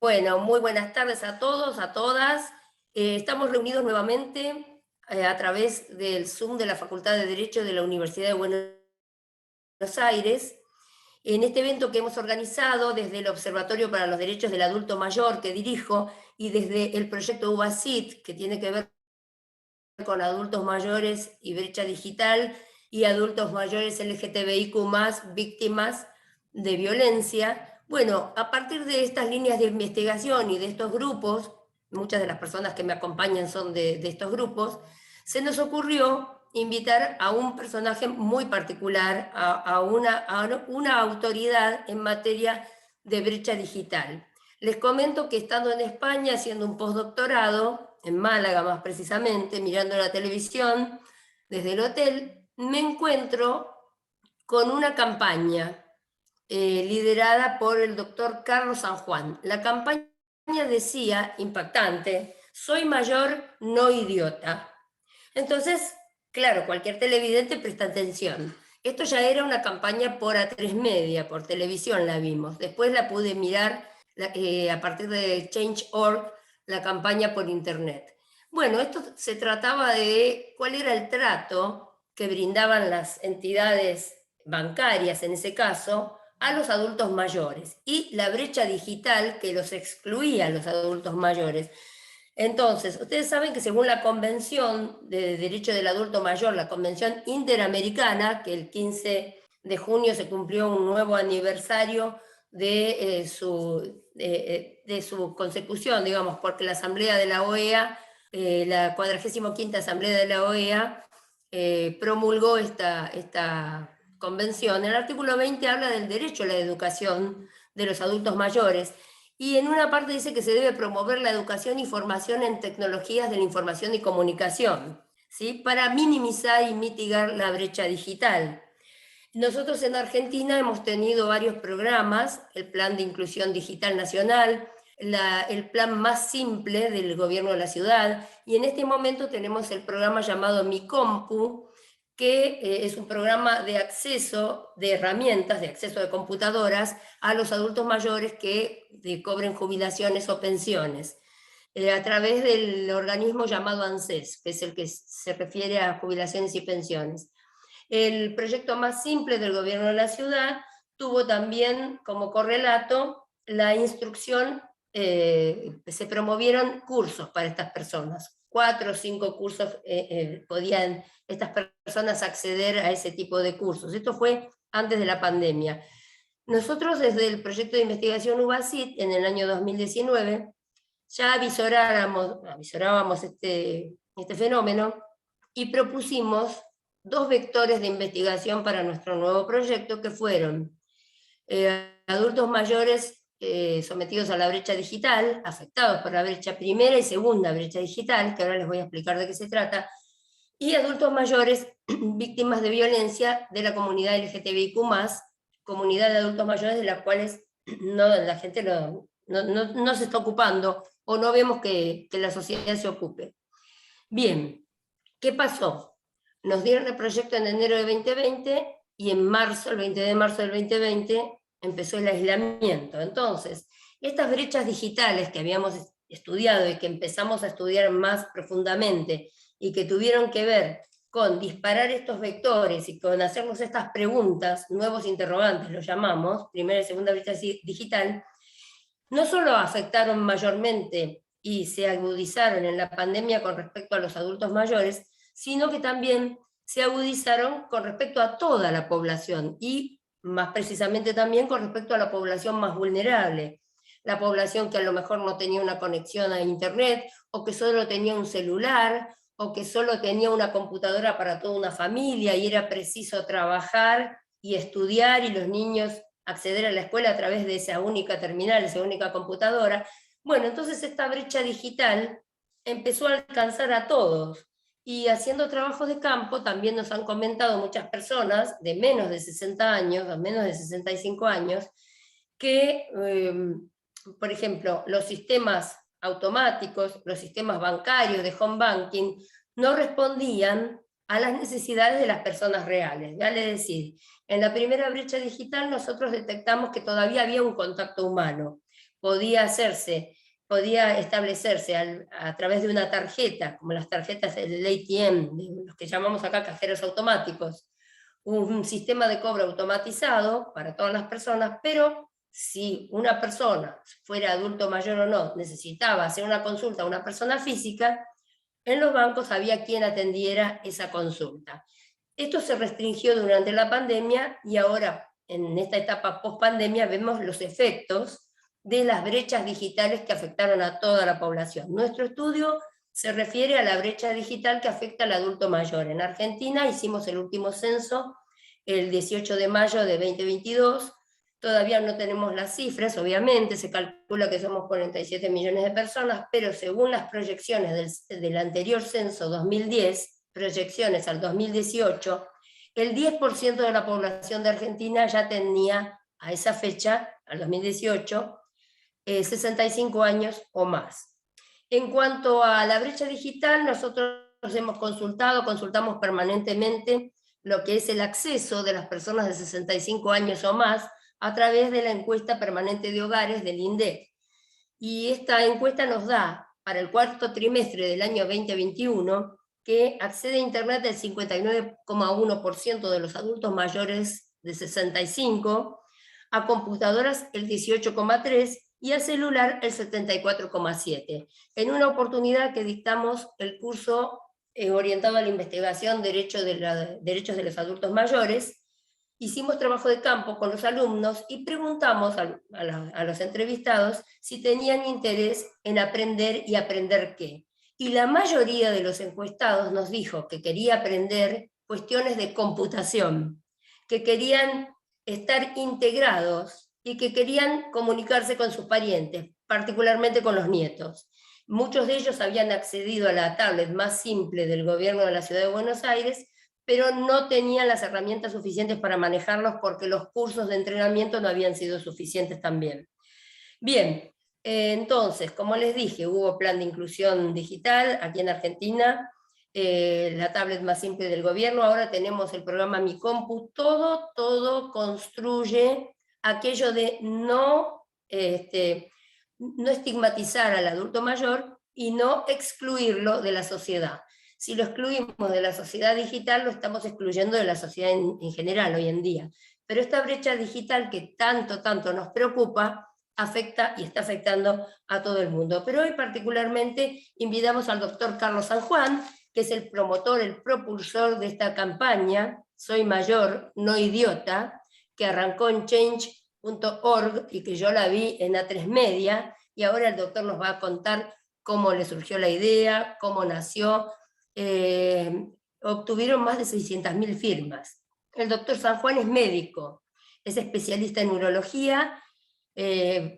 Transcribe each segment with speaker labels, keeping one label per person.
Speaker 1: Bueno, muy buenas tardes a todos, a todas. Estamos reunidos nuevamente a través del Zoom de la Facultad de Derecho de la Universidad de Buenos Aires, en este evento que hemos organizado desde el Observatorio para los Derechos del Adulto Mayor, que dirijo, y desde el proyecto UBASIT, que tiene que ver con adultos mayores y brecha digital, y adultos mayores LGTBIQ+, víctimas de violencia. Bueno, a partir de estas líneas de investigación y de estos grupos, muchas de las personas que me acompañan son de estos grupos, se nos ocurrió invitar a un personaje muy particular, a una autoridad en materia de brecha digital. Les comento que estando en España haciendo un postdoctorado, en Málaga más precisamente, mirando la televisión desde el hotel, me encuentro con una campaña liderada por el doctor Carlos San Juan. La campaña decía, impactante: soy mayor, no idiota. Entonces, claro, cualquier televidente presta atención. Esto ya era una campaña por A3 Media, por televisión la vimos. Después la pude mirar a partir de Change.org, la campaña por internet. Bueno, esto se trataba de cuál era el trato que brindaban las entidades bancarias, en ese caso, a los adultos mayores, y la brecha digital que los excluía a los adultos mayores. Entonces, ustedes saben que según la Convención de Derecho del Adulto Mayor, la Convención Interamericana, que el 15 de junio se cumplió un nuevo aniversario de su consecución, digamos, porque la Asamblea de la OEA, la 45ª Asamblea de la OEA, promulgó esta convención. El artículo 20 habla del derecho a la educación de los adultos mayores, y en una parte dice que se debe promover la educación y formación en tecnologías de la información y comunicación, ¿sí?, para minimizar y mitigar la brecha digital. Nosotros en Argentina hemos tenido varios programas: el Plan de Inclusión Digital Nacional, el plan más simple del gobierno de la ciudad, y en este momento tenemos el programa llamado Mi Compu, que es un programa de acceso de herramientas, de acceso de computadoras a los adultos mayores que cobren jubilaciones o pensiones, a través del organismo llamado ANSES, que es el que se refiere a jubilaciones y pensiones. El proyecto más simple del gobierno de la ciudad tuvo también como correlato la instrucción. Se promovieron cursos para estas personas, 4 o 5 cursos podían estas personas acceder a ese tipo de cursos. Esto fue antes de la pandemia. Nosotros desde el proyecto de investigación UBASIT en el año 2019 ya avisorábamos este fenómeno, y propusimos 2 vectores de investigación para nuestro nuevo proyecto, que fueron adultos mayores sometidos a la brecha digital, afectados por la brecha primera y segunda brecha digital, que ahora les voy a explicar de qué se trata, y adultos mayores víctimas de violencia de la comunidad LGTBIQ+, comunidad de adultos mayores de las cuales la gente no se está ocupando, o no vemos que la sociedad se ocupe. Bien, ¿qué pasó? Nos dieron el proyecto en enero de 2020, y en marzo, el 20 de marzo del 2020, empezó el aislamiento. Entonces, estas brechas digitales que habíamos estudiado y que empezamos a estudiar más profundamente, y que tuvieron que ver con disparar estos vectores y con hacernos estas preguntas, nuevos interrogantes los llamamos, primera y segunda brecha digital, no solo afectaron mayormente y se agudizaron en la pandemia con respecto a los adultos mayores, sino que también se agudizaron con respecto a toda la población, y más precisamente también con respecto a la población más vulnerable, la población que a lo mejor no tenía una conexión a internet, o que solo tenía un celular, o que solo tenía una computadora para toda una familia, y era preciso trabajar y estudiar, y los niños acceder a la escuela a través de esa única terminal, esa única computadora. Bueno, entonces esta brecha digital empezó a alcanzar a todos, y haciendo trabajos de campo también nos han comentado muchas personas de menos de 60 años, o menos de 65 años, que, por ejemplo, los sistemas automáticos, los sistemas bancarios de home banking, no respondían a las necesidades de las personas reales. Vale decir, en la primera brecha digital nosotros detectamos que todavía había un contacto humano, podía establecerse a través de una tarjeta, como las tarjetas del ATM, de los que llamamos acá cajeros automáticos, un sistema de cobro automatizado para todas las personas, pero si una persona, fuera adulto mayor o no, necesitaba hacer una consulta a una persona física, en los bancos había quien atendiera esa consulta. Esto se restringió durante la pandemia y ahora, en esta etapa post-pandemia, vemos los efectos de las brechas digitales que afectaron a toda la población. Nuestro estudio se refiere a la brecha digital que afecta al adulto mayor. En Argentina hicimos el último censo el 18 de mayo de 2022, todavía no tenemos las cifras, obviamente, se calcula que somos 47 millones de personas, pero según las proyecciones del anterior censo 2010, proyecciones al 2018, el 10% de la población de Argentina ya tenía a esa fecha, al 2018, 65 años o más. En cuanto a la brecha digital, nosotros consultamos permanentemente lo que es el acceso de las personas de 65 años o más a través de la encuesta permanente de hogares del INDEC. Y esta encuesta nos da, para el cuarto trimestre del año 2021, que accede a Internet el 59,1% de los adultos mayores de 65, a computadoras el 18,3% y a celular el 74,7%. En una oportunidad que dictamos el curso orientado a la investigación derechos de los adultos mayores, hicimos trabajo de campo con los alumnos y preguntamos a los entrevistados si tenían interés en aprender y aprender qué. Y la mayoría de los encuestados nos dijo que quería aprender cuestiones de computación, que querían estar integrados y que querían comunicarse con sus parientes, particularmente con los nietos. Muchos de ellos habían accedido a la tablet más simple del gobierno de la Ciudad de Buenos Aires, pero no tenían las herramientas suficientes para manejarlos porque los cursos de entrenamiento no habían sido suficientes también. Bien, entonces, como les dije, hubo plan de inclusión digital aquí en Argentina, la tablet más simple del gobierno, ahora tenemos el programa Mi Compu, todo construye aquello de no estigmatizar al adulto mayor y no excluirlo de la sociedad. Si lo excluimos de la sociedad digital, lo estamos excluyendo de la sociedad en general hoy en día. Pero esta brecha digital que tanto nos preocupa, afecta y está afectando a todo el mundo. Pero hoy particularmente invitamos al doctor Carlos San Juan, que es el promotor, el propulsor de esta campaña, Soy Mayor, No Idiota, que arrancó en change.org y que yo la vi en A3 Media, y ahora el doctor nos va a contar cómo le surgió la idea, cómo nació. Obtuvieron más de 600.000 firmas. El doctor San Juan es médico, es especialista en urología,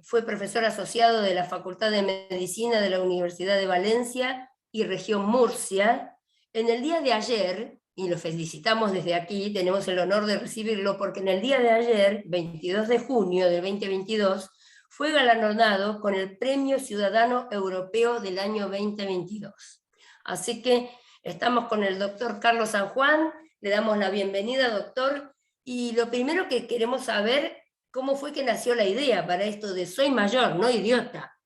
Speaker 1: fue profesor asociado de la Facultad de Medicina de la Universidad de Valencia y Región Murcia. En el día de ayer, y lo felicitamos desde aquí, tenemos el honor de recibirlo, porque en el día de ayer, 22 de junio del 2022, fue galardonado con el Premio Ciudadano Europeo del año 2022. Así que estamos con el doctor Carlos San Juan, le damos la bienvenida, doctor, y lo primero que queremos saber, ¿cómo fue que nació la idea para esto de Soy Mayor, No Idiota?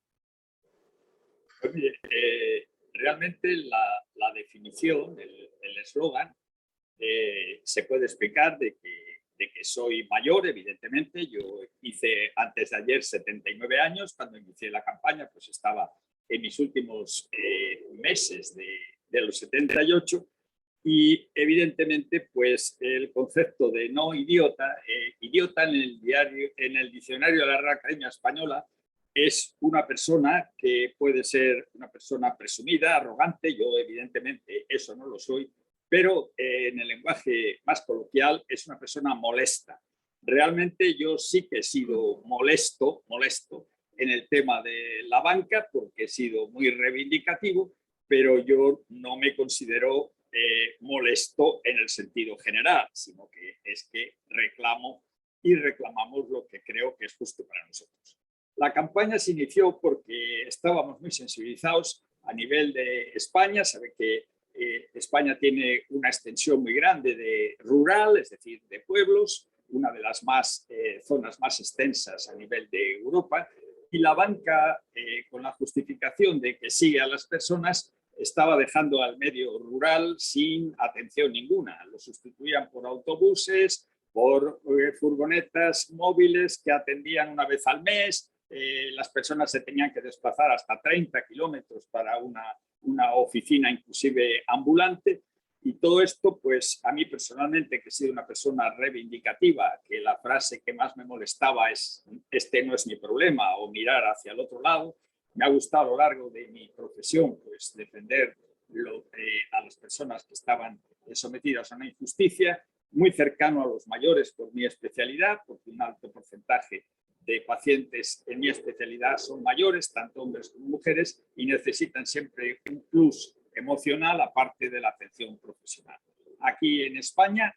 Speaker 2: Pues mire, realmente la definición, el eslogan, se puede explicar de que soy mayor, evidentemente. Yo hice antes de ayer 79 años, cuando inicié la campaña, pues estaba en mis últimos meses de los 78, y evidentemente pues el concepto de no idiota, idiota en el diccionario de la Real Academia Española es una persona que puede ser una persona presumida, arrogante. Yo evidentemente eso no lo soy, pero en el lenguaje más coloquial es una persona molesta. Realmente yo sí que he sido molesto en el tema de la banca, porque he sido muy reivindicativo, pero yo no me considero molesto en el sentido general, sino que es que reclamo y reclamamos lo que creo que es justo para nosotros. La campaña se inició porque estábamos muy sensibilizados a nivel de España. Sabe que España tiene una extensión muy grande de rural, es decir, de pueblos, una de las zonas más extensas a nivel de Europa, y la banca, con la justificación de que sigue a las personas, estaba dejando al medio rural sin atención ninguna. Lo sustituían por autobuses, por furgonetas móviles que atendían una vez al mes. Las personas se tenían que desplazar hasta 30 kilómetros para una oficina inclusive ambulante. Y todo esto, pues a mí personalmente, que he sido una persona reivindicativa, que la frase que más me molestaba es "este no es mi problema" o mirar hacia el otro lado, me ha gustado a lo largo de mi profesión pues defender a las personas que estaban sometidas a una injusticia, muy cercano a los mayores por mi especialidad, porque un alto porcentaje de pacientes en mi especialidad son mayores, tanto hombres como mujeres, y necesitan siempre un plus emocional aparte de la atención profesional. Aquí en España,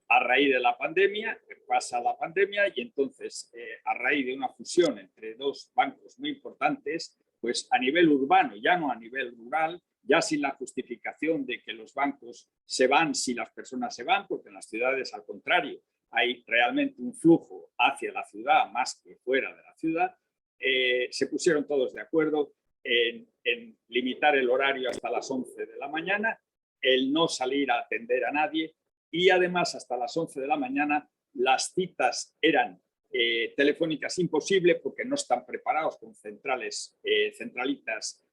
Speaker 2: a raíz de la pandemia, pasa la pandemia y entonces a raíz de una fusión entre dos bancos muy importantes, pues a nivel urbano, ya no a nivel rural, ya sin la justificación de que los bancos se van si las personas se van, porque en las ciudades al contrario hay realmente un flujo hacia la ciudad más que fuera de la ciudad, se pusieron todos de acuerdo en limitar el horario hasta las 11 de la mañana, el no salir a atender a nadie y además hasta las 11 de la mañana las citas eran telefónicas imposible porque no están preparados con centralitas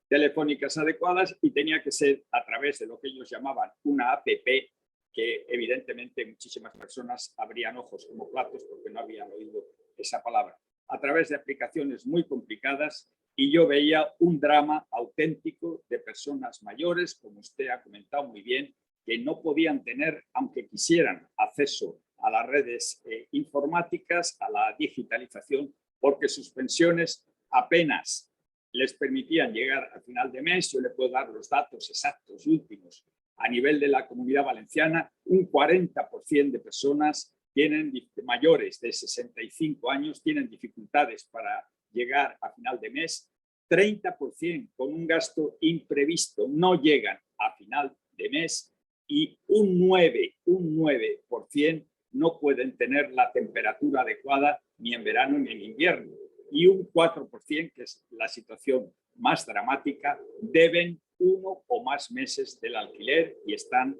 Speaker 2: telefónicas adecuadas y tenía que ser a través de lo que ellos llamaban una APP, que evidentemente muchísimas personas abrían ojos como platos porque no habían oído esa palabra. A través de aplicaciones muy complicadas y yo veía un drama auténtico de personas mayores, como usted ha comentado muy bien, que no podían tener, aunque quisieran, acceso a las redes informáticas, a la digitalización, porque sus pensiones apenas les permitían llegar al final de mes. Yo le puedo dar los datos exactos y últimos. A nivel de la Comunidad Valenciana, un 40% de personas mayores de 65 años tienen dificultades para llegar a final de mes. 30% con un gasto imprevisto no llegan a final de mes y un 9% no pueden tener la temperatura adecuada ni en verano ni en invierno. Y un 4%, que es la situación más dramática, deben 1 o más meses del alquiler y están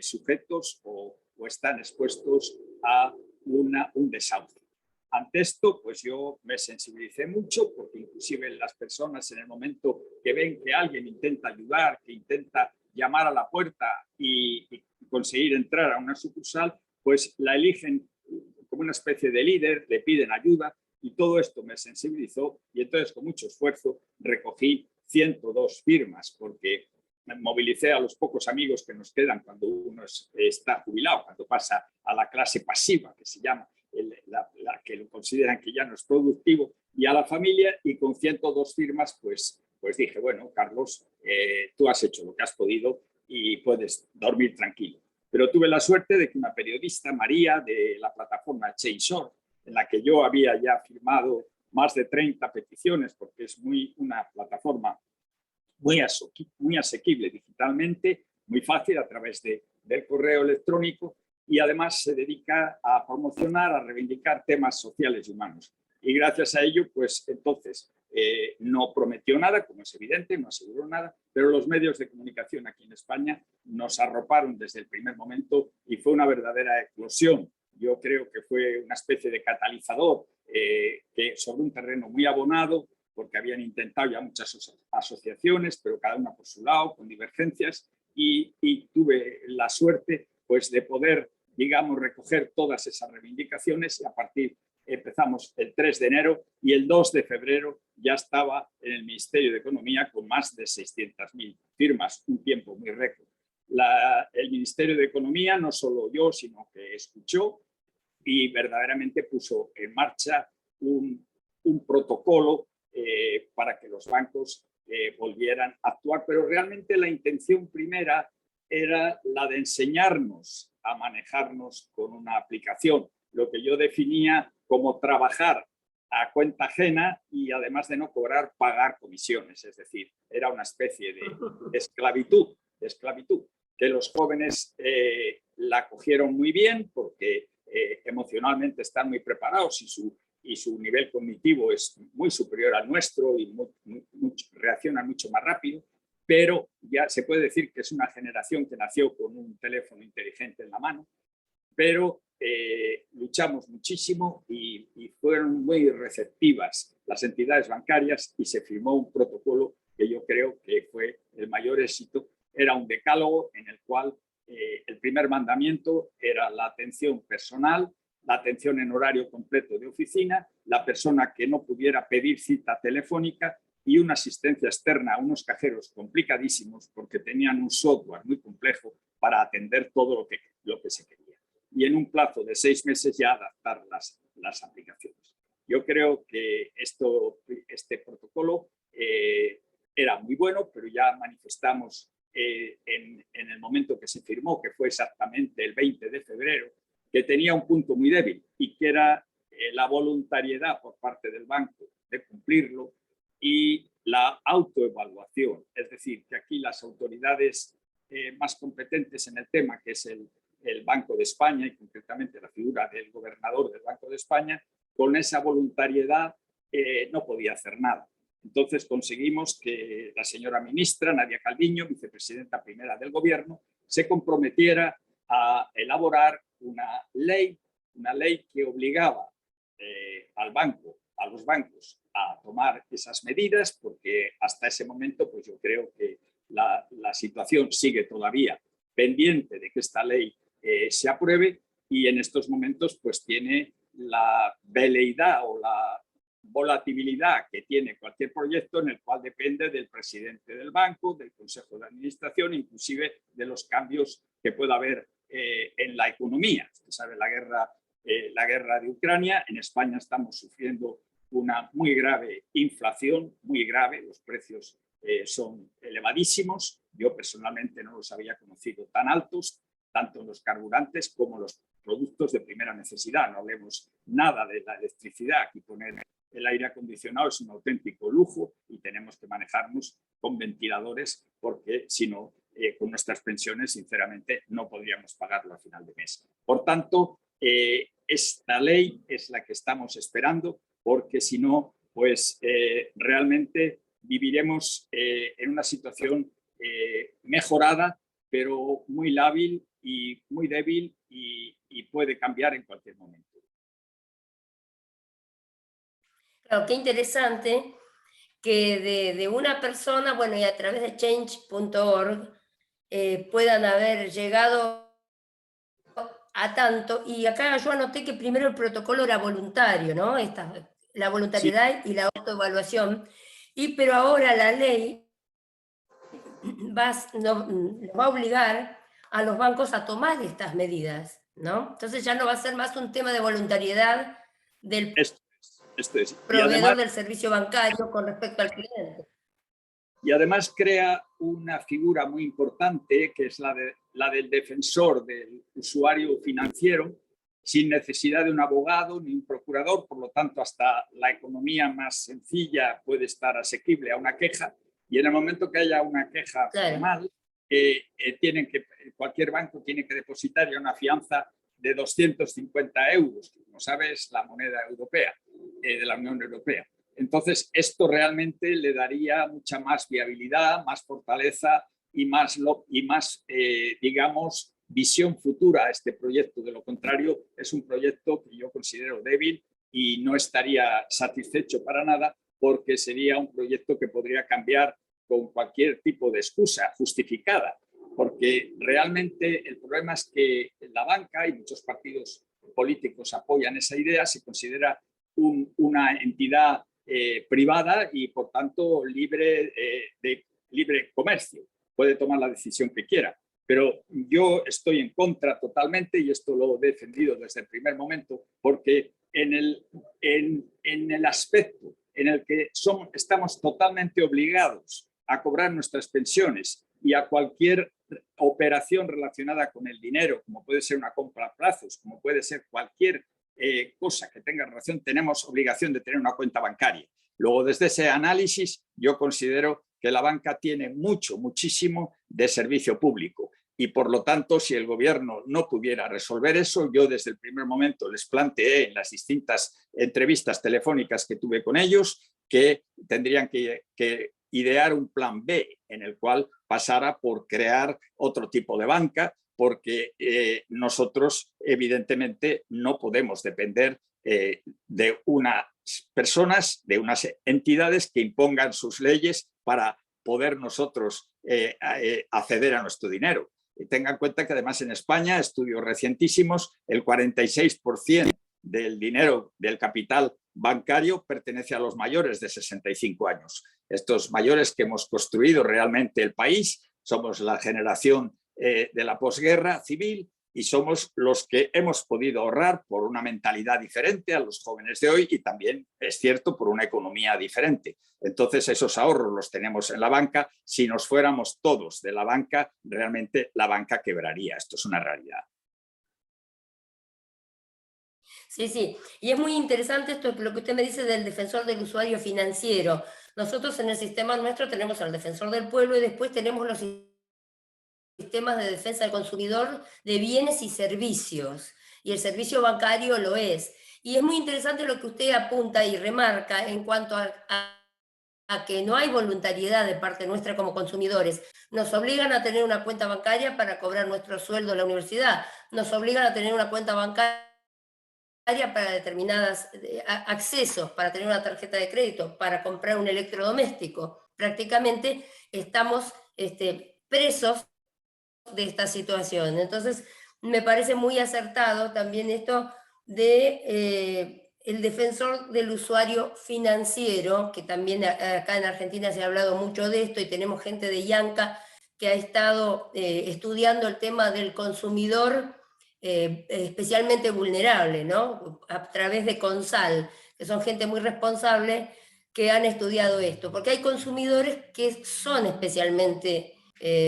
Speaker 2: sujetos o están expuestos a un desahucio. Ante esto, pues yo me sensibilicé mucho porque inclusive las personas en el momento que ven que alguien intenta ayudar, que intenta llamar a la puerta y conseguir entrar a una sucursal, pues la eligen como una especie de líder, le piden ayuda y todo esto me sensibilizó y entonces con mucho esfuerzo recogí 102 firmas porque me movilicé a los pocos amigos que nos quedan cuando uno está jubilado, cuando pasa a la clase pasiva, que se llama, la que lo consideran que ya no es productivo, y a la familia, y con 102 firmas pues dije, bueno, Carlos, tú has hecho lo que has podido y puedes dormir tranquilo. Pero tuve la suerte de que una periodista, María, de la plataforma Change.org, en la que yo había ya firmado más de 30 peticiones, porque es una plataforma muy asequible digitalmente, muy fácil a través del correo electrónico, y además se dedica a promocionar, a reivindicar temas sociales y humanos. Y gracias a ello, pues entonces no prometió nada, como es evidente, no aseguró nada, pero los medios de comunicación aquí en España nos arroparon desde el primer momento y fue una verdadera eclosión. Yo creo que fue una especie de catalizador que sobre un terreno muy abonado, porque habían intentado ya muchas asociaciones, pero cada una por su lado, con divergencias, y tuve la suerte pues, de poder, digamos, recoger todas esas reivindicaciones y a partir empezamos el 3 de enero y el 2 de febrero ya estaba en el Ministerio de Economía con más de 600.000 firmas, un tiempo muy récord. El Ministerio de Economía, no solo yo, sino que escuchó y verdaderamente puso en marcha un protocolo para que los bancos volvieran a actuar, pero realmente la intención primera era la de enseñarnos a manejarnos con una aplicación, lo que yo definía como trabajar a cuenta ajena y además de no cobrar, pagar comisiones, es decir, era una especie de esclavitud, que los jóvenes la cogieron muy bien porque emocionalmente están muy preparados y su nivel cognitivo es muy superior al nuestro y reacciona mucho más rápido, pero ya se puede decir que es una generación que nació con un teléfono inteligente en la mano, pero luchamos muchísimo y fueron muy receptivas las entidades bancarias y se firmó un protocolo que yo creo que fue el mayor éxito. Era un decálogo en el cual el primer mandamiento era la atención personal, la atención en horario completo de oficina, la persona que no pudiera pedir cita telefónica y una asistencia externa a unos cajeros complicadísimos porque tenían un software muy complejo para atender todo lo que se quería. Y en un plazo de 6 meses ya adaptar las aplicaciones. Yo creo que este protocolo era muy bueno, pero ya manifestamos en el momento que se firmó, que fue exactamente el 20 de febrero, que tenía un punto muy débil y que era la voluntariedad por parte del banco de cumplirlo y la autoevaluación. Es decir, que aquí las autoridades más competentes en el tema, que es el Banco de España y concretamente la figura del gobernador del Banco de España, con esa voluntariedad no podía hacer nada. Entonces conseguimos que la señora ministra Nadia Calviño, vicepresidenta primera del gobierno, se comprometiera a elaborar una ley que obligaba a los bancos a tomar esas medidas, porque hasta ese momento pues yo creo que la situación sigue todavía pendiente de que esta ley se apruebe y en estos momentos pues tiene la veleidad o la volatilidad que tiene cualquier proyecto en el cual depende del presidente del banco, del consejo de administración, inclusive de los cambios que pueda haber en la economía. Usted sabe, la guerra de Ucrania, en España estamos sufriendo una muy grave inflación, muy grave, los precios son elevadísimos. Yo personalmente no los había conocido tan altos, tanto los carburantes como los productos de primera necesidad. No hablemos nada de la electricidad. Aquí poner el aire acondicionado es un auténtico lujo y tenemos que manejarnos con ventiladores porque si no, con nuestras pensiones, sinceramente, no podríamos pagarlo a final de mes. Por tanto, esta ley es la que estamos esperando porque si no, pues realmente viviremos en una situación mejorada, pero muy lábil y muy débil y puede cambiar en cualquier momento.
Speaker 1: Claro, qué interesante que de una persona, bueno, y a través de change.org puedan haber llegado a tanto. Y acá yo anoté que primero el protocolo era voluntario, ¿no? La voluntariedad sí, y la autoevaluación. Pero ahora la ley nos va a obligar a los bancos a tomar estas medidas, ¿no? Entonces ya no va a ser más un tema de voluntariedad del proveedor además, del servicio bancario con respecto al cliente.
Speaker 2: Y además crea una figura muy importante que es la del defensor del usuario financiero, sin necesidad de un abogado ni un procurador, por lo tanto hasta la economía más sencilla puede estar asequible a una queja y en el momento que haya una queja formal, cualquier banco tiene que depositar ya una fianza de 250 euros, que como sabes es la moneda europea, de la Unión Europea. Entonces, esto realmente le daría mucha más viabilidad, más fortaleza y más digamos, visión futura a este proyecto. De lo contrario, es un proyecto que yo considero débil y no estaría satisfecho para nada porque sería un proyecto que podría cambiar con cualquier tipo de excusa justificada. Porque realmente el problema es que la banca y muchos partidos políticos apoyan esa idea, se considera una entidad privada y por tanto libre de libre comercio. Puede tomar la decisión que quiera. Pero yo estoy en contra totalmente y esto lo he defendido desde el primer momento porque en el aspecto en el que estamos totalmente obligados a cobrar nuestras pensiones y a cualquier operación relacionada con el dinero, como puede ser una compra a plazos, como puede ser cualquier cosa que tenga relación, tenemos obligación de tener una cuenta bancaria. Luego, desde ese análisis, yo considero que la banca tiene muchísimo de servicio público. y por lo tanto, si el gobierno no pudiera resolver eso, yo desde el primer momento les planteé en las distintas entrevistas telefónicas que tuve con ellos que tendrían que idear un plan B en el cual pasara por crear otro tipo de banca, porque nosotros evidentemente no podemos depender de unas personas, de unas entidades que impongan sus leyes para poder nosotros acceder a nuestro dinero. Y tengan en cuenta que además en España, estudios recientísimos, el 46% del dinero, del capital bancario pertenece a los mayores de 65 años. Estos mayores que hemos construido realmente el país, somos la generación de la posguerra civil y somos los que hemos podido ahorrar por una mentalidad diferente a los jóvenes de hoy y también, es cierto, por una economía diferente. Entonces esos ahorros los tenemos en la banca. Si nos fuéramos todos de la banca, realmente la banca quebraría. Esto es una realidad.
Speaker 1: Sí, sí, y es muy interesante esto, lo que usted me dice del defensor del usuario financiero. Nosotros en el sistema nuestro tenemos al defensor del pueblo y después tenemos los sistemas de defensa del consumidor de bienes y servicios, y el servicio bancario lo es. Y es muy interesante lo que usted apunta y remarca en cuanto a que no hay voluntariedad de parte nuestra como consumidores. Nos obligan a tener una cuenta bancaria para cobrar nuestro sueldo en la universidad, nos obligan a tener una cuenta bancaria para determinados accesos, para tener una tarjeta de crédito, para comprar un electrodoméstico. Prácticamente estamos presos de esta situación. Entonces, me parece muy acertado también esto de el defensor del usuario financiero, que también acá en Argentina se ha hablado mucho de esto y tenemos gente de IANCA que ha estado estudiando el tema del consumidor especialmente vulnerable, ¿no? A través de CONSAL, que son gente muy responsable que han estudiado esto, porque hay consumidores que son especialmente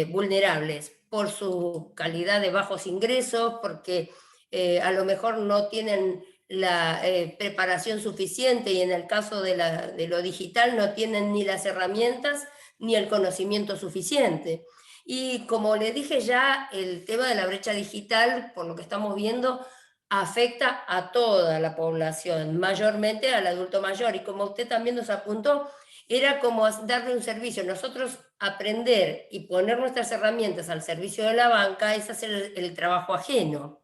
Speaker 1: vulnerables por su calidad de bajos ingresos, porque a lo mejor no tienen la preparación suficiente y en el caso de lo digital no tienen ni las herramientas ni el conocimiento suficiente. Y como le dije ya, el tema de la brecha digital, por lo que estamos viendo, afecta a toda la población, mayormente al adulto mayor. Y como usted también nos apuntó, era como darle un servicio. Nosotros aprender y poner nuestras herramientas al servicio de la banca es hacer el trabajo ajeno.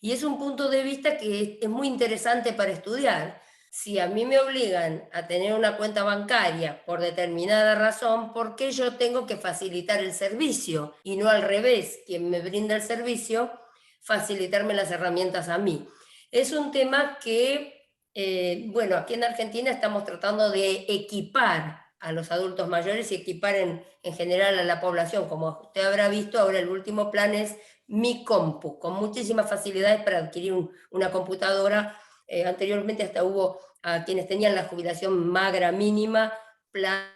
Speaker 1: Y es un punto de vista que es muy interesante para estudiar. Si a mí me obligan a tener una cuenta bancaria por determinada razón, ¿por qué yo tengo que facilitar el servicio? Y no al revés, quien me brinda el servicio, facilitarme las herramientas a mí. Es un tema que, bueno, aquí en Argentina estamos tratando de equipar a los adultos mayores y equipar en general a la población. Como usted habrá visto, ahora el último plan es Mi Compu, con muchísimas facilidades para adquirir una computadora. Anteriormente hasta hubo a quienes tenían la jubilación magra mínima, planes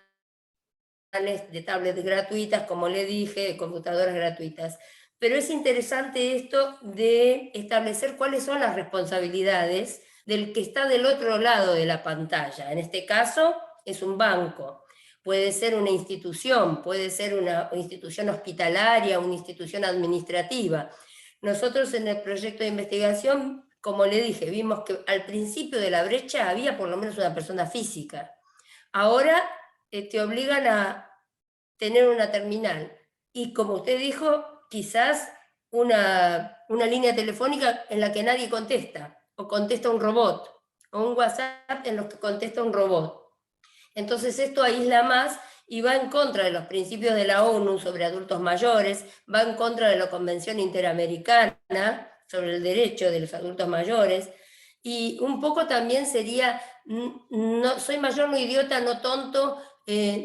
Speaker 1: de tablets gratuitas, como le dije, computadoras gratuitas. Pero es interesante esto de establecer cuáles son las responsabilidades del que está del otro lado de la pantalla. En este caso es un banco, puede ser una institución, puede ser una institución hospitalaria, una institución administrativa. Nosotros en el proyecto de investigación, como le dije, vimos que al principio de la brecha había por lo menos una persona física. Ahora te obligan a tener una terminal. Y como usted dijo, quizás una línea telefónica en la que nadie contesta, o contesta un robot, o un WhatsApp en los que contesta un robot. Entonces esto aísla más y va en contra de los principios de la ONU sobre adultos mayores, va en contra de la Convención Interamericana sobre el derecho de los adultos mayores, y un poco también sería, no, soy mayor, no idiota, no tonto,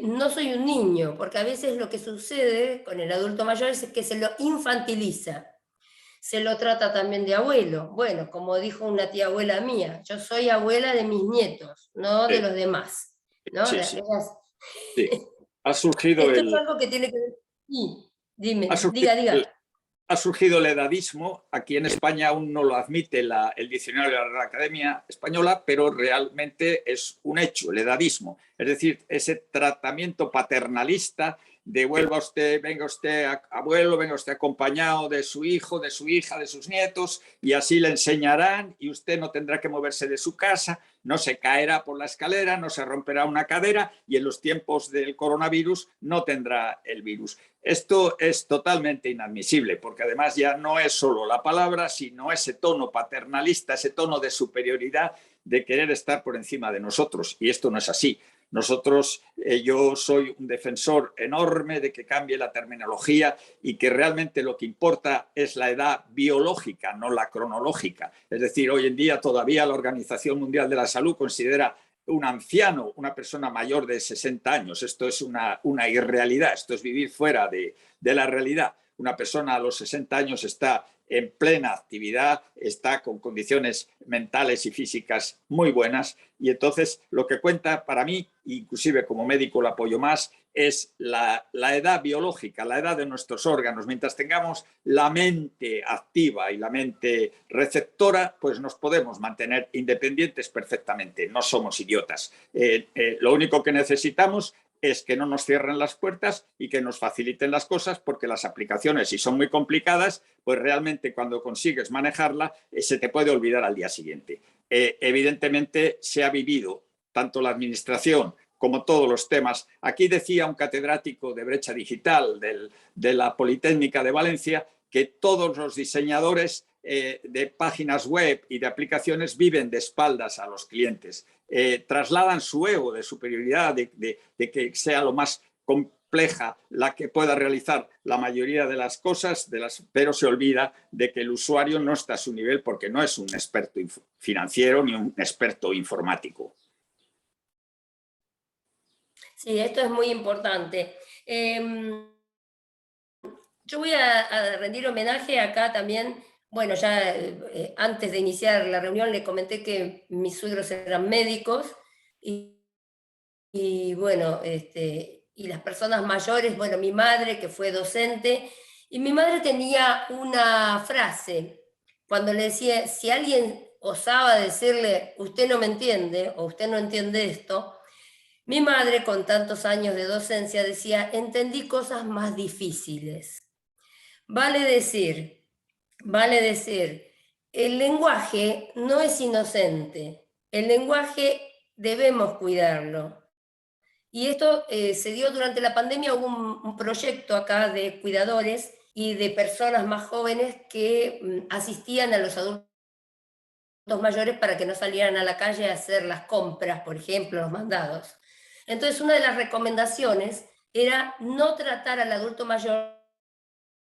Speaker 1: no soy un niño, porque a veces lo que sucede con el adulto mayor es que se lo infantiliza, se lo trata también de abuelo. Bueno, como dijo una tía abuela mía, yo soy abuela de mis nietos, no de los demás. ¿No?
Speaker 2: Sí, sí. Sí. Ha surgido
Speaker 1: Esto es algo que tiene que ver. Sí, dime,
Speaker 2: ha surgido
Speaker 1: diga.
Speaker 2: ha surgido el edadismo. Aquí en España aún no lo admite el diccionario de la Real Academia Española, pero realmente es un hecho, el edadismo. Es decir, ese tratamiento paternalista de vuelva usted, venga usted abuelo, venga usted acompañado de su hijo, de su hija, de sus nietos, y así le enseñarán y usted no tendrá que moverse de su casa, no se caerá por la escalera, no se romperá una cadera y en los tiempos del coronavirus no tendrá el virus. Esto es totalmente inadmisible, porque además ya no es solo la palabra, sino ese tono paternalista, ese tono de superioridad, de querer estar por encima de nosotros. Y esto no es así. Nosotros, yo soy un defensor enorme de que cambie la terminología y que realmente lo que importa es la edad biológica, no la cronológica. Es decir, hoy en día todavía la Organización Mundial de la Salud considera un anciano, una persona mayor de 60 años. Esto es una irrealidad, esto es vivir fuera de la realidad. Una persona a los 60 años está en plena actividad, está con condiciones mentales y físicas muy buenas, y entonces lo que cuenta para mí, inclusive como médico lo apoyo más, es la edad biológica, la edad de nuestros órganos. Mientras tengamos la mente activa y la mente receptora, pues nos podemos mantener independientes perfectamente, no somos idiotas. Lo único que necesitamos es que no nos cierren las puertas y que nos faciliten las cosas, porque las aplicaciones, si son muy complicadas, pues realmente cuando consigues manejarla, se te puede olvidar al día siguiente. Evidentemente se ha vivido tanto la administración como todos los temas. Aquí decía un catedrático de brecha digital de la Politécnica de Valencia que todos los diseñadores de páginas web y de aplicaciones viven de espaldas a los clientes. Trasladan su ego de superioridad, de que sea lo más compleja la que pueda realizar la mayoría de las cosas, pero se olvida de que el usuario no está a su nivel porque no es un experto financiero ni un experto informático.
Speaker 1: Sí, esto es muy importante. Yo voy a rendir homenaje acá también. Bueno, ya antes de iniciar la reunión le comenté que mis suegros eran médicos y bueno, y las personas mayores, bueno, mi madre que fue docente, y mi madre tenía una frase, cuando le decía, si alguien osaba decirle, usted no me entiende, o usted no entiende esto, mi madre con tantos años de docencia decía, entendí cosas más difíciles. Vale decir, el lenguaje no es inocente, el lenguaje debemos cuidarlo. Y esto se dio durante la pandemia, hubo un proyecto acá de cuidadores y de personas más jóvenes que asistían a los adultos mayores para que no salieran a la calle a hacer las compras, por ejemplo, los mandados. Entonces, una de las recomendaciones era no tratar al adulto mayor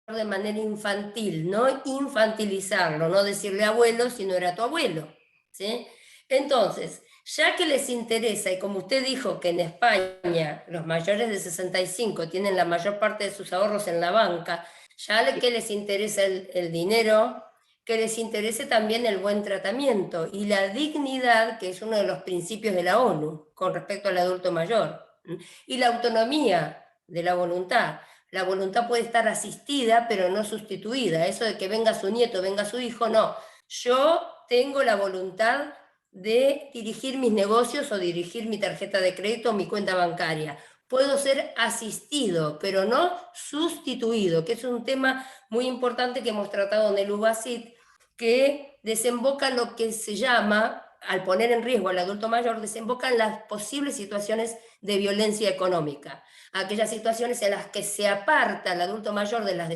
Speaker 1: de manera infantil, no infantilizarlo, no decirle abuelo si no era tu abuelo, ¿sí? Entonces, ya que les interesa, y como usted dijo que en España los mayores de 65 tienen la mayor parte de sus ahorros en la banca, ya que les interesa el dinero, que les interese también el buen tratamiento y la dignidad, que es uno de los principios de la ONU con respecto al adulto mayor, y la autonomía de la voluntad. La voluntad puede estar asistida, pero no sustituida. Eso de que venga su nieto, venga su hijo, no. Yo tengo la voluntad de dirigir mis negocios o dirigir mi tarjeta de crédito o mi cuenta bancaria. Puedo ser asistido, pero no sustituido, que es un tema muy importante que hemos tratado en el UBASIT, que desemboca en lo que se llama, al poner en riesgo al adulto mayor, desemboca en las posibles situaciones de violencia económica, aquellas situaciones en las que se aparta al adulto mayor de las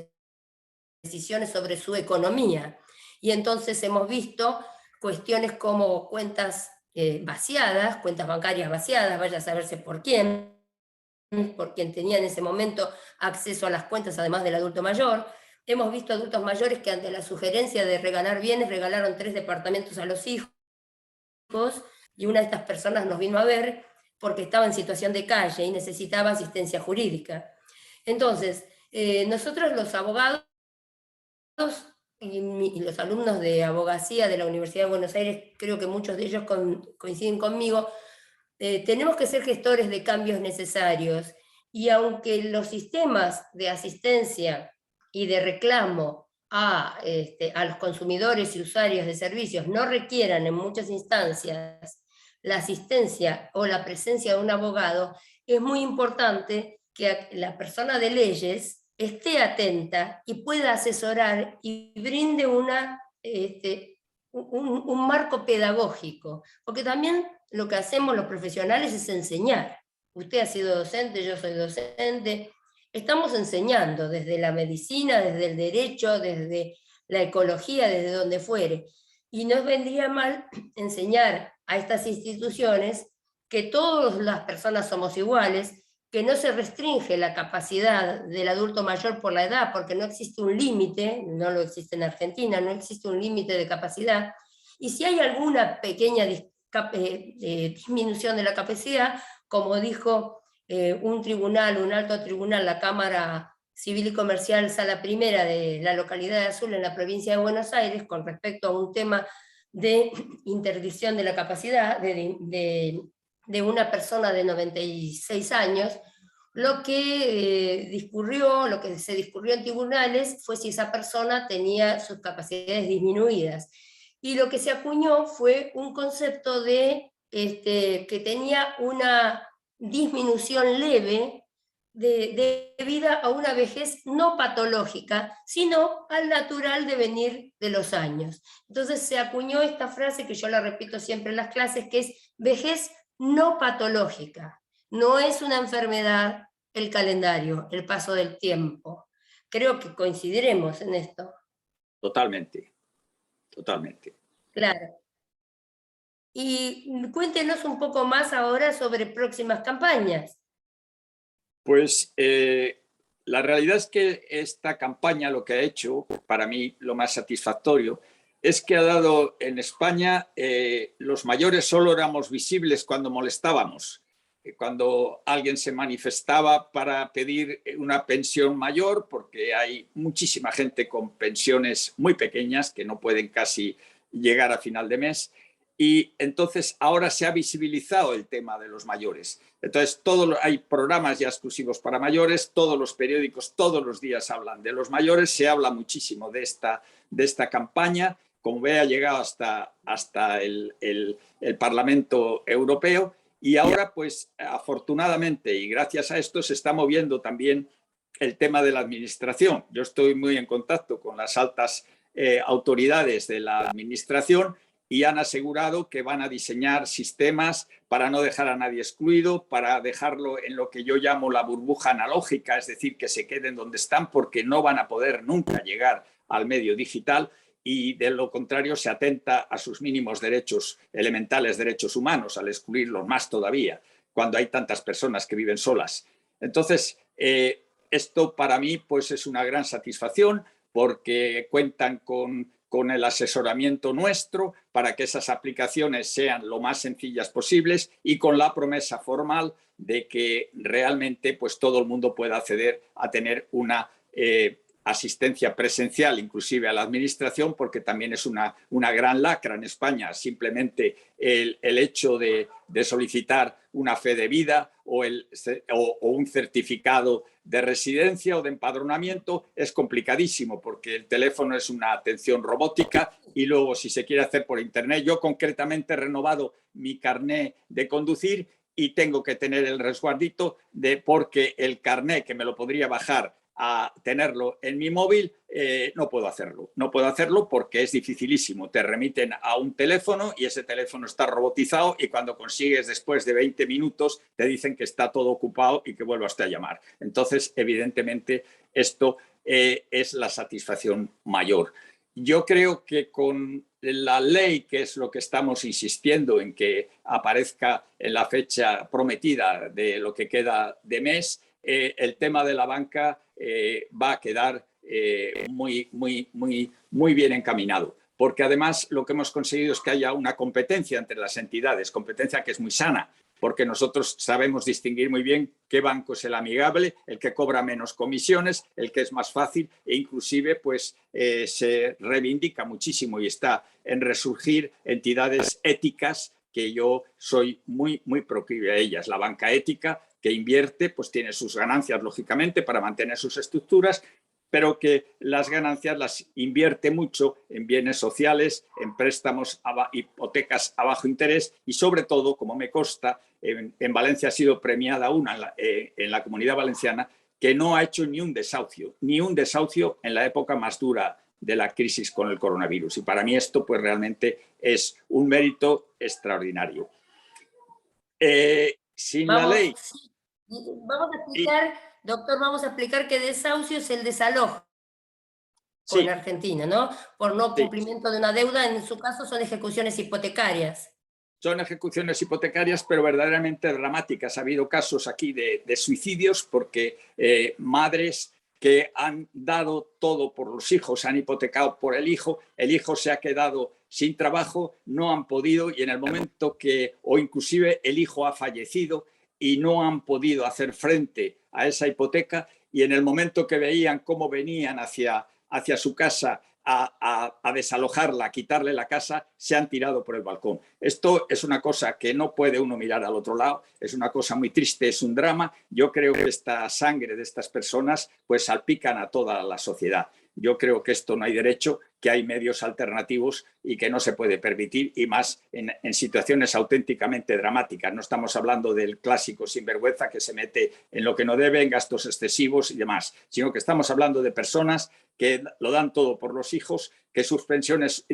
Speaker 1: decisiones sobre su economía. Y entonces hemos visto cuestiones como cuentas vaciadas, cuentas bancarias vaciadas, vaya a saberse por quién tenía en ese momento acceso a las cuentas, además del adulto mayor. Hemos visto adultos mayores que ante la sugerencia de regalar bienes, regalaron 3 departamentos a los hijos, y una de estas personas nos vino a ver porque estaba en situación de calle y necesitaba asistencia jurídica. Entonces, nosotros los abogados y los alumnos de abogacía de la Universidad de Buenos Aires, creo que muchos de ellos coinciden conmigo, tenemos que ser gestores de cambios necesarios, y aunque los sistemas de asistencia y de reclamo a los consumidores y usuarios de servicios no requieran en muchas instancias la asistencia o la presencia de un abogado, es muy importante que la persona de leyes esté atenta y pueda asesorar y brinde un marco pedagógico, porque también lo que hacemos los profesionales es enseñar. Usted ha sido docente, yo soy docente, estamos enseñando desde la medicina, desde el derecho, desde la ecología, desde donde fuere. Y nos vendría mal enseñar a estas instituciones que todas las personas somos iguales, que no se restringe la capacidad del adulto mayor por la edad, porque no existe un límite, no lo existe en Argentina, no existe un límite de capacidad, y si hay alguna pequeña disminución de la capacidad, como dijo un tribunal, un alto tribunal, la Cámara Civil y Comercial Sala Primera de la localidad de Azul en la provincia de Buenos Aires, con respecto a un tema de interdicción de la capacidad de una persona de 96 años, lo que lo que se discurrió en tribunales fue si esa persona tenía sus capacidades disminuidas. Y lo que se acuñó fue un concepto de que tenía una disminución leve debida a una vejez no patológica, sino al natural devenir de los años. Entonces se acuñó esta frase que yo la repito siempre en las clases, que es vejez no patológica. No es una enfermedad el calendario, el paso del tiempo. Creo que coincidiremos en esto.
Speaker 2: Totalmente, totalmente.
Speaker 1: Claro. Y cuéntenos un poco más ahora sobre próximas campañas.
Speaker 2: Pues la realidad es que esta campaña lo que ha hecho, para mí lo más satisfactorio, es que ha dado en España, los mayores solo éramos visibles cuando molestábamos. Cuando alguien se manifestaba para pedir una pensión mayor, porque hay muchísima gente con pensiones muy pequeñas que no pueden casi llegar a final de mes. Y entonces ahora se ha visibilizado el tema de los mayores. Entonces hay programas ya exclusivos para mayores, todos los periódicos todos los días hablan de los mayores, se habla muchísimo de esta campaña, como ve ha llegado hasta el Parlamento Europeo y ahora pues afortunadamente y gracias a esto se está moviendo también el tema de la administración. Yo estoy muy en contacto con las altas autoridades de la administración y han asegurado que van a diseñar sistemas para no dejar a nadie excluido, para dejarlo en lo que yo llamo la burbuja analógica, es decir, que se queden donde están porque no van a poder nunca llegar al medio digital y de lo contrario se atenta a sus mínimos derechos, elementales derechos humanos, al excluirlos más todavía, cuando hay tantas personas que viven solas. Entonces, esto para mí pues, es una gran satisfacción porque cuentan con el asesoramiento nuestro para que esas aplicaciones sean lo más sencillas posibles y con la promesa formal de que realmente pues, todo el mundo pueda acceder a tener una asistencia presencial, inclusive a la administración, porque también es una gran lacra en España. Simplemente el hecho de solicitar una fe de vida o un certificado de residencia o de empadronamiento es complicadísimo porque el teléfono es una atención robótica y luego si se quiere hacer por internet, yo concretamente he renovado mi carné de conducir y tengo que tener el resguardito porque el carné que me lo podría bajar a tenerlo en mi móvil, no puedo hacerlo. No puedo hacerlo porque es dificilísimo. Te remiten a un teléfono y ese teléfono está robotizado y cuando consigues después de 20 minutos te dicen que está todo ocupado y que vuelvas a llamar. Entonces, evidentemente, esto es la satisfacción mayor. Yo creo que con la ley, que es lo que estamos insistiendo en que aparezca en la fecha prometida de lo que queda de mes, el tema de la banca va a quedar muy bien encaminado. Porque además lo que hemos conseguido es que haya una competencia entre las entidades, competencia que es muy sana, porque nosotros sabemos distinguir muy bien qué banco es el amigable, el que cobra menos comisiones, el que es más fácil e inclusive pues, se reivindica muchísimo y está en resurgir entidades éticas que yo soy muy proclive a ellas. La banca ética que invierte, pues tiene sus ganancias, lógicamente, para mantener sus estructuras, pero que las ganancias las invierte mucho en bienes sociales, en préstamos, hipotecas a bajo interés y sobre todo, como me consta, en Valencia ha sido premiada una en la Comunidad Valenciana que no ha hecho ni un desahucio en la época más dura de la crisis con el coronavirus. Y para mí esto pues realmente es un mérito extraordinario. Sin la ley...
Speaker 1: Sí, vamos a explicar, doctor, vamos a explicar que desahucio es el desalojo en Argentina, ¿no? Por no cumplimiento de una deuda, en su caso son ejecuciones hipotecarias.
Speaker 2: Son ejecuciones hipotecarias, pero verdaderamente dramáticas. Ha habido casos aquí de suicidios porque madres que han dado todo por los hijos, han hipotecado por el hijo se ha quedado sin trabajo, no han podido, y en el momento que, o inclusive el hijo ha fallecido y no han podido hacer frente a esa hipoteca, y en el momento que veían cómo venían hacia su casa a desalojarla, a quitarle la casa, se han tirado por el balcón. Esto es una cosa que no puede uno mirar al otro lado, es una cosa muy triste, es un drama. Yo creo que esta sangre de estas personas pues salpican a toda la sociedad. Yo creo que esto no hay derecho, que hay medios alternativos y que no se puede permitir, y más en situaciones auténticamente dramáticas. No estamos hablando del clásico sinvergüenza que se mete en lo que no debe, en gastos excesivos y demás, sino que estamos hablando de personas que lo dan todo por los hijos, que sus pensiones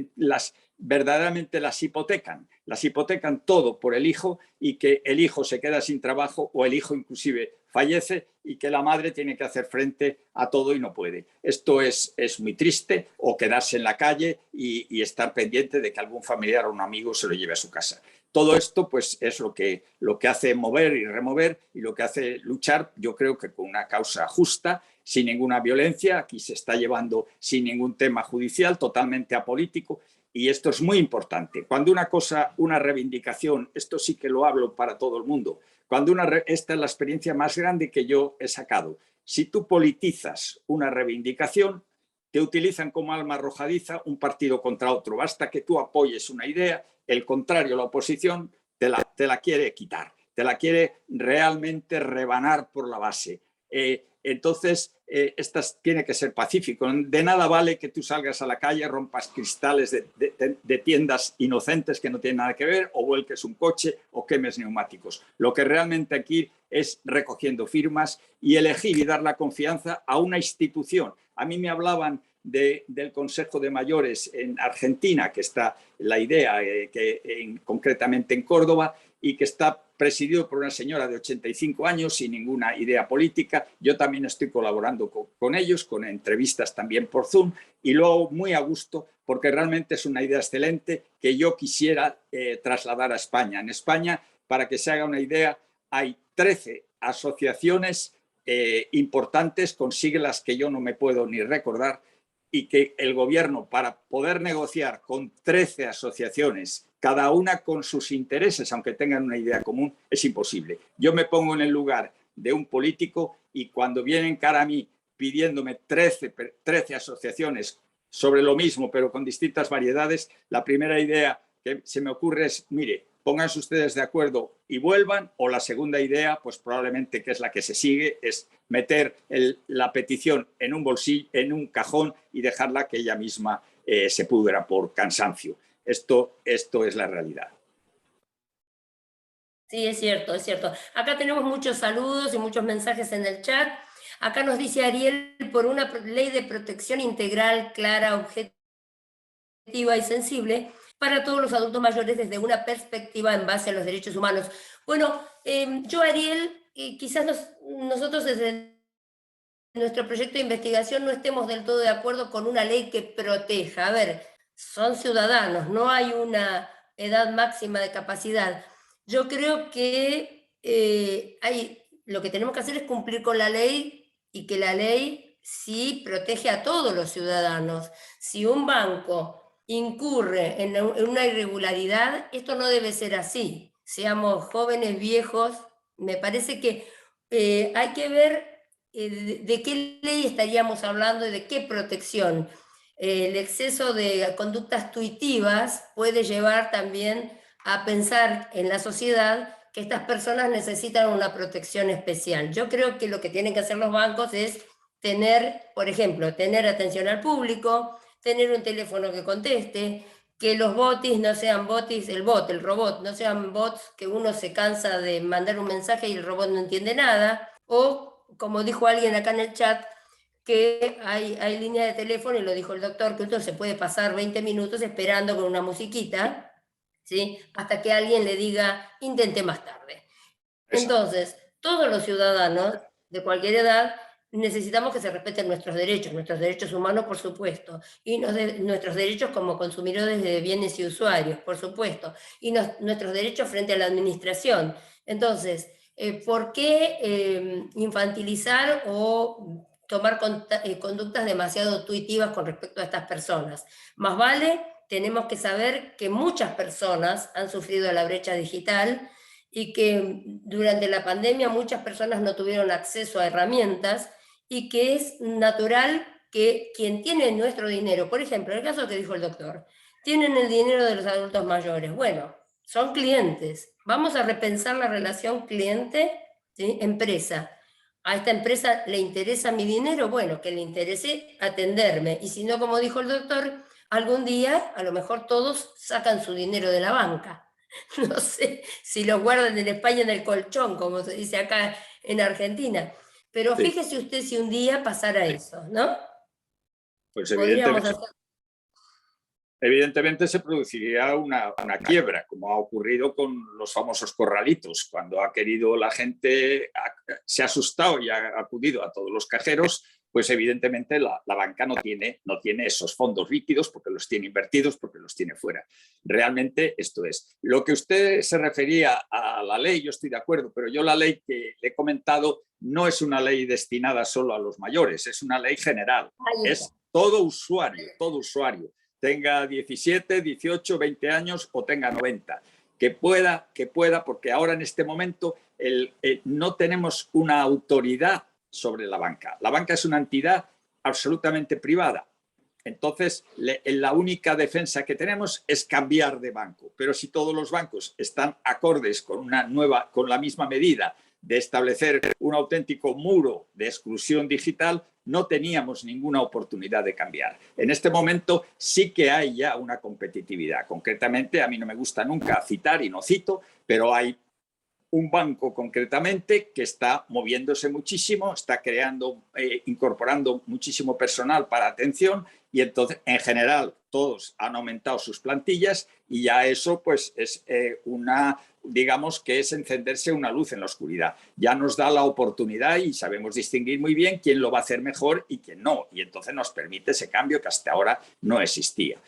Speaker 2: verdaderamente las hipotecan todo por el hijo, y que el hijo se queda sin trabajo o el hijo inclusive fallece y que la madre tiene que hacer frente a todo y no puede. Esto es muy triste, o quedarse en la calle y estar pendiente de que algún familiar o un amigo se lo lleve a su casa. Todo esto pues es lo que hace mover y remover, y lo que hace luchar, yo creo que con una causa justa, sin ninguna violencia. Aquí se está llevando sin ningún tema judicial, totalmente apolítico, y esto es muy importante. Cuando una reivindicación, esto sí que lo hablo para todo el mundo, esta es la experiencia más grande que yo he sacado. Si tú politizas una reivindicación, te utilizan como arma arrojadiza un partido contra otro. Basta que tú apoyes una idea, el contrario, la oposición, te la quiere quitar, te la quiere realmente rebanar por la base. Entonces, tiene que ser pacífico. De nada vale que tú salgas a la calle, rompas cristales de tiendas inocentes que no tienen nada que ver, o vuelques un coche o quemes neumáticos. Lo que realmente aquí es recogiendo firmas y elegir y dar la confianza a una institución. A mí me hablaban del Consejo de Mayores en Argentina, que está la idea concretamente en Córdoba, y que está presidido por una señora de 85 años sin ninguna idea política. Yo también estoy colaborando con ellos, con entrevistas también por Zoom, y luego muy a gusto, porque realmente es una idea excelente que yo quisiera trasladar a España. En España, para que se haga una idea, hay 13 asociaciones importantes con siglas que yo no me puedo ni recordar, y que el gobierno, para poder negociar con 13 asociaciones, cada una con sus intereses, aunque tengan una idea común, es imposible. Yo me pongo en el lugar de un político, y cuando vienen cara a mí pidiéndome 13 asociaciones sobre lo mismo, pero con distintas variedades, la primera idea que se me ocurre es, mire, pónganse ustedes de acuerdo y vuelvan, o la segunda idea, pues probablemente, que es la que se sigue, es meter la petición en un bolsillo, en un cajón, y dejarla que ella misma se pudra por cansancio. Esto es la realidad.
Speaker 1: Sí, es cierto, es cierto. Acá tenemos muchos saludos y muchos mensajes en el chat. Acá nos dice Ariel, por una ley de protección integral, clara, objetiva y sensible para todos los adultos mayores desde una perspectiva en base a los derechos humanos. Bueno, yo, Ariel, quizás nosotros desde nuestro proyecto de investigación no estemos del todo de acuerdo con una ley que proteja. A ver, son ciudadanos, no hay una edad máxima de capacidad. Yo creo que lo que tenemos que hacer es cumplir con la ley, y que la ley sí protege a todos los ciudadanos. Si un banco incurre en una irregularidad, esto no debe ser así. Seamos jóvenes, viejos, me parece que hay que ver de qué ley estaríamos hablando y de qué protección. El exceso de conductas tuitivas puede llevar también a pensar en la sociedad que estas personas necesitan una protección especial. Yo creo que lo que tienen que hacer los bancos es tener, por ejemplo, tener atención al público, tener un teléfono que conteste, que los botis no sean botis, el robot, no sean bots que uno se cansa de mandar un mensaje y el robot no entiende nada, o como dijo alguien acá en el chat, que hay línea de teléfono, y lo dijo el doctor, que uno se puede pasar 20 minutos esperando con una musiquita, ¿sí? Hasta que alguien le diga, intente más tarde.
Speaker 2: Exacto.
Speaker 1: Entonces, todos los ciudadanos de cualquier edad necesitamos que se respeten nuestros derechos humanos, por supuesto, y nuestros derechos como consumidores de bienes y usuarios, por supuesto, y nuestros derechos frente a la administración. Entonces, ¿por qué infantilizar o tomar conductas demasiado intuitivas con respecto a estas personas? Más vale, tenemos que saber que muchas personas han sufrido la brecha digital, y que durante la pandemia muchas personas no tuvieron acceso a herramientas, y que es natural que quien tiene nuestro dinero, por ejemplo, en el caso que dijo el doctor, tienen el dinero de los adultos mayores, bueno, son clientes, vamos a repensar la relación cliente, ¿sí? Empresa. ¿A esta empresa le interesa mi dinero? Bueno, que le interese atenderme, y si no, como dijo el doctor, algún día a lo mejor todos sacan su dinero de la banca. No sé si los guardan en España en el colchón, como se dice acá en Argentina. Pero
Speaker 2: Sí,
Speaker 1: fíjese usted si un día pasara eso, ¿no?
Speaker 2: pues
Speaker 1: Podríamos
Speaker 2: evidentemente,
Speaker 1: hacer...
Speaker 2: evidentemente se produciría una quiebra, como ha ocurrido con los famosos corralitos, cuando ha querido la gente, se ha asustado y ha acudido a todos los cajeros, pues evidentemente la banca no tiene esos fondos líquidos porque los tiene invertidos, porque los tiene fuera. Realmente esto es. Lo que usted se refería a la ley, yo estoy de acuerdo, pero yo la ley que le he comentado no es una ley destinada solo a los mayores, es una ley general,
Speaker 1: Ahí está.
Speaker 2: es todo usuario, tenga 17, 18, 20 años o tenga 90. Que pueda, porque ahora en este momento no tenemos una autoridad sobre la banca. La banca es una entidad absolutamente privada. Entonces, la única defensa que tenemos es cambiar de banco. Pero si todos los bancos están acordes con con la misma medida de establecer un auténtico muro de exclusión digital, no teníamos ninguna oportunidad de cambiar. En este momento sí que hay ya una competitividad. Concretamente, a mí no me gusta nunca citar, y no cito, pero hay un banco concretamente que está moviéndose muchísimo, está incorporando muchísimo personal para atención, y entonces en general todos han aumentado sus plantillas, y ya eso pues es digamos que es encenderse una luz en la oscuridad. Ya nos da la oportunidad y sabemos distinguir muy bien quién lo va a hacer mejor y quién no, y entonces nos permite ese cambio que hasta ahora no existía.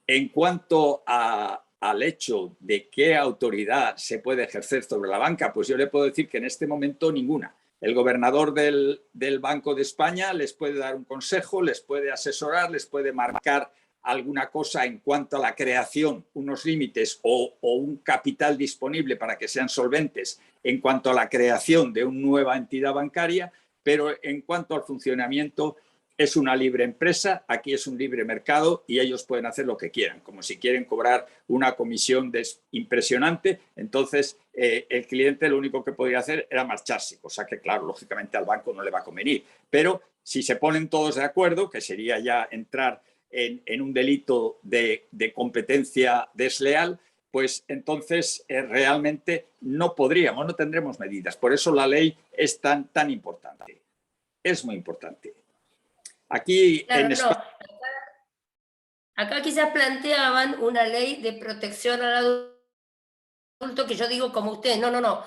Speaker 2: En cuanto al hecho de qué autoridad se puede ejercer sobre la banca, pues yo le puedo decir que en este momento ninguna. El gobernador del Banco de España les puede dar un consejo, les puede asesorar, les puede marcar alguna cosa en cuanto a la creación, unos límites o un capital disponible para que sean solventes en cuanto a la creación de una nueva entidad bancaria, pero en cuanto al funcionamiento es una libre empresa, aquí es un libre mercado y ellos pueden hacer lo que quieran, como si quieren cobrar una comisión impresionante, entonces el cliente lo único que podría hacer era marcharse, cosa que claro, lógicamente al banco no le va a convenir, pero si se ponen todos de acuerdo, que sería ya entrar en un delito de competencia desleal, pues entonces realmente no tendremos medidas. Por eso la ley es tan importante, es muy importante. Aquí
Speaker 1: Claro,
Speaker 2: en
Speaker 1: no.
Speaker 2: España.
Speaker 1: Acá quizás planteaban una ley de protección al adulto, que yo digo como usted, no, no, no.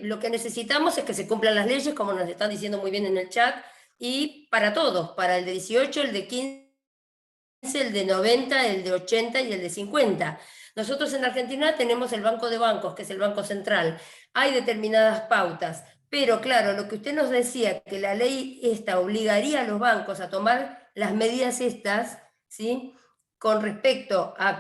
Speaker 1: Lo que necesitamos es que se cumplan las leyes, como nos están diciendo muy bien en el chat, y para todos, para el de 18, el de 15, el de 90, el de 80 y el de 50. Nosotros en Argentina tenemos el Banco de Bancos, que es el Banco Central. Hay determinadas pautas, pero claro, lo que usted nos decía, que la ley esta obligaría a los bancos a tomar las medidas estas, ¿sí? Con respecto a,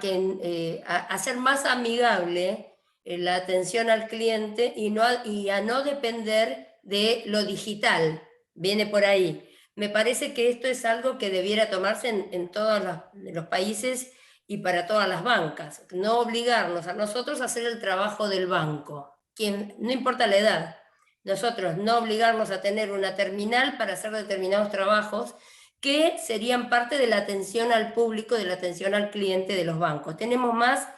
Speaker 1: a hacer más amigable la atención al cliente, y a no depender de lo digital. Viene por ahí. Me parece que esto es algo que debiera tomarse en todos los países y para todas las bancas. No obligarnos a nosotros a hacer el trabajo del banco, no importa la edad, nosotros no obligarnos a tener una terminal para hacer determinados trabajos que serían parte de la atención al público, de la atención al cliente de los bancos. Tenemos más,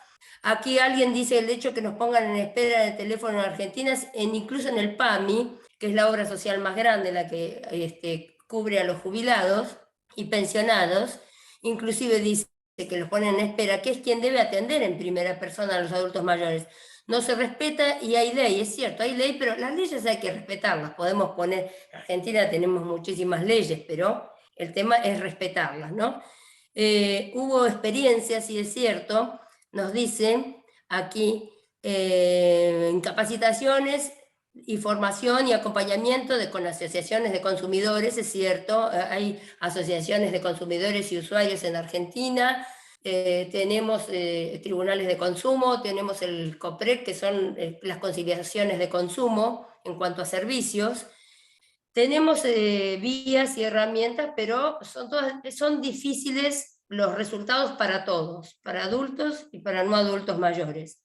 Speaker 1: aquí alguien dice el hecho que nos pongan en espera de teléfono en Argentina, incluso en el PAMI, que es la obra social más grande, la que cubre a los jubilados y pensionados, inclusive dice que los ponen en espera, que es quien debe atender en primera persona a los adultos mayores. No se respeta y hay ley, es cierto, hay ley, pero las leyes hay que respetarlas. Podemos poner, en Argentina tenemos muchísimas leyes, pero el tema es respetarlas, ¿no? Hubo experiencias, y es cierto, nos dicen aquí, en capacitaciones y formación y acompañamiento con asociaciones de consumidores, es cierto, hay asociaciones de consumidores y usuarios en Argentina, tenemos tribunales de consumo, tenemos el COPREC, que son las conciliaciones de consumo en cuanto a servicios. Tenemos vías y herramientas, pero son difíciles los resultados para todos, para adultos y para no adultos mayores.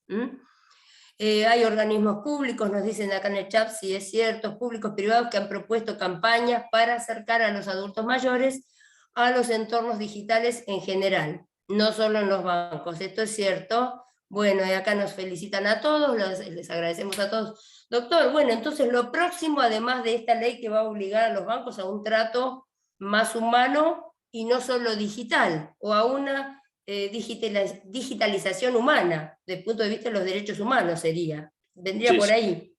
Speaker 1: Hay organismos públicos, nos dicen acá en el chat, si es cierto, públicos privados que han propuesto campañas para acercar a los adultos mayores a los entornos digitales en general, no solo en los bancos. Esto es cierto. Bueno, y acá nos felicitan a todos, les agradecemos a todos. Doctor, bueno, entonces lo próximo, además de esta ley que va a obligar a los bancos a un trato más humano y no solo digital, o a una digitalización humana, desde el punto de vista de los derechos humanos sería. Vendría
Speaker 2: Sí,
Speaker 1: por ahí.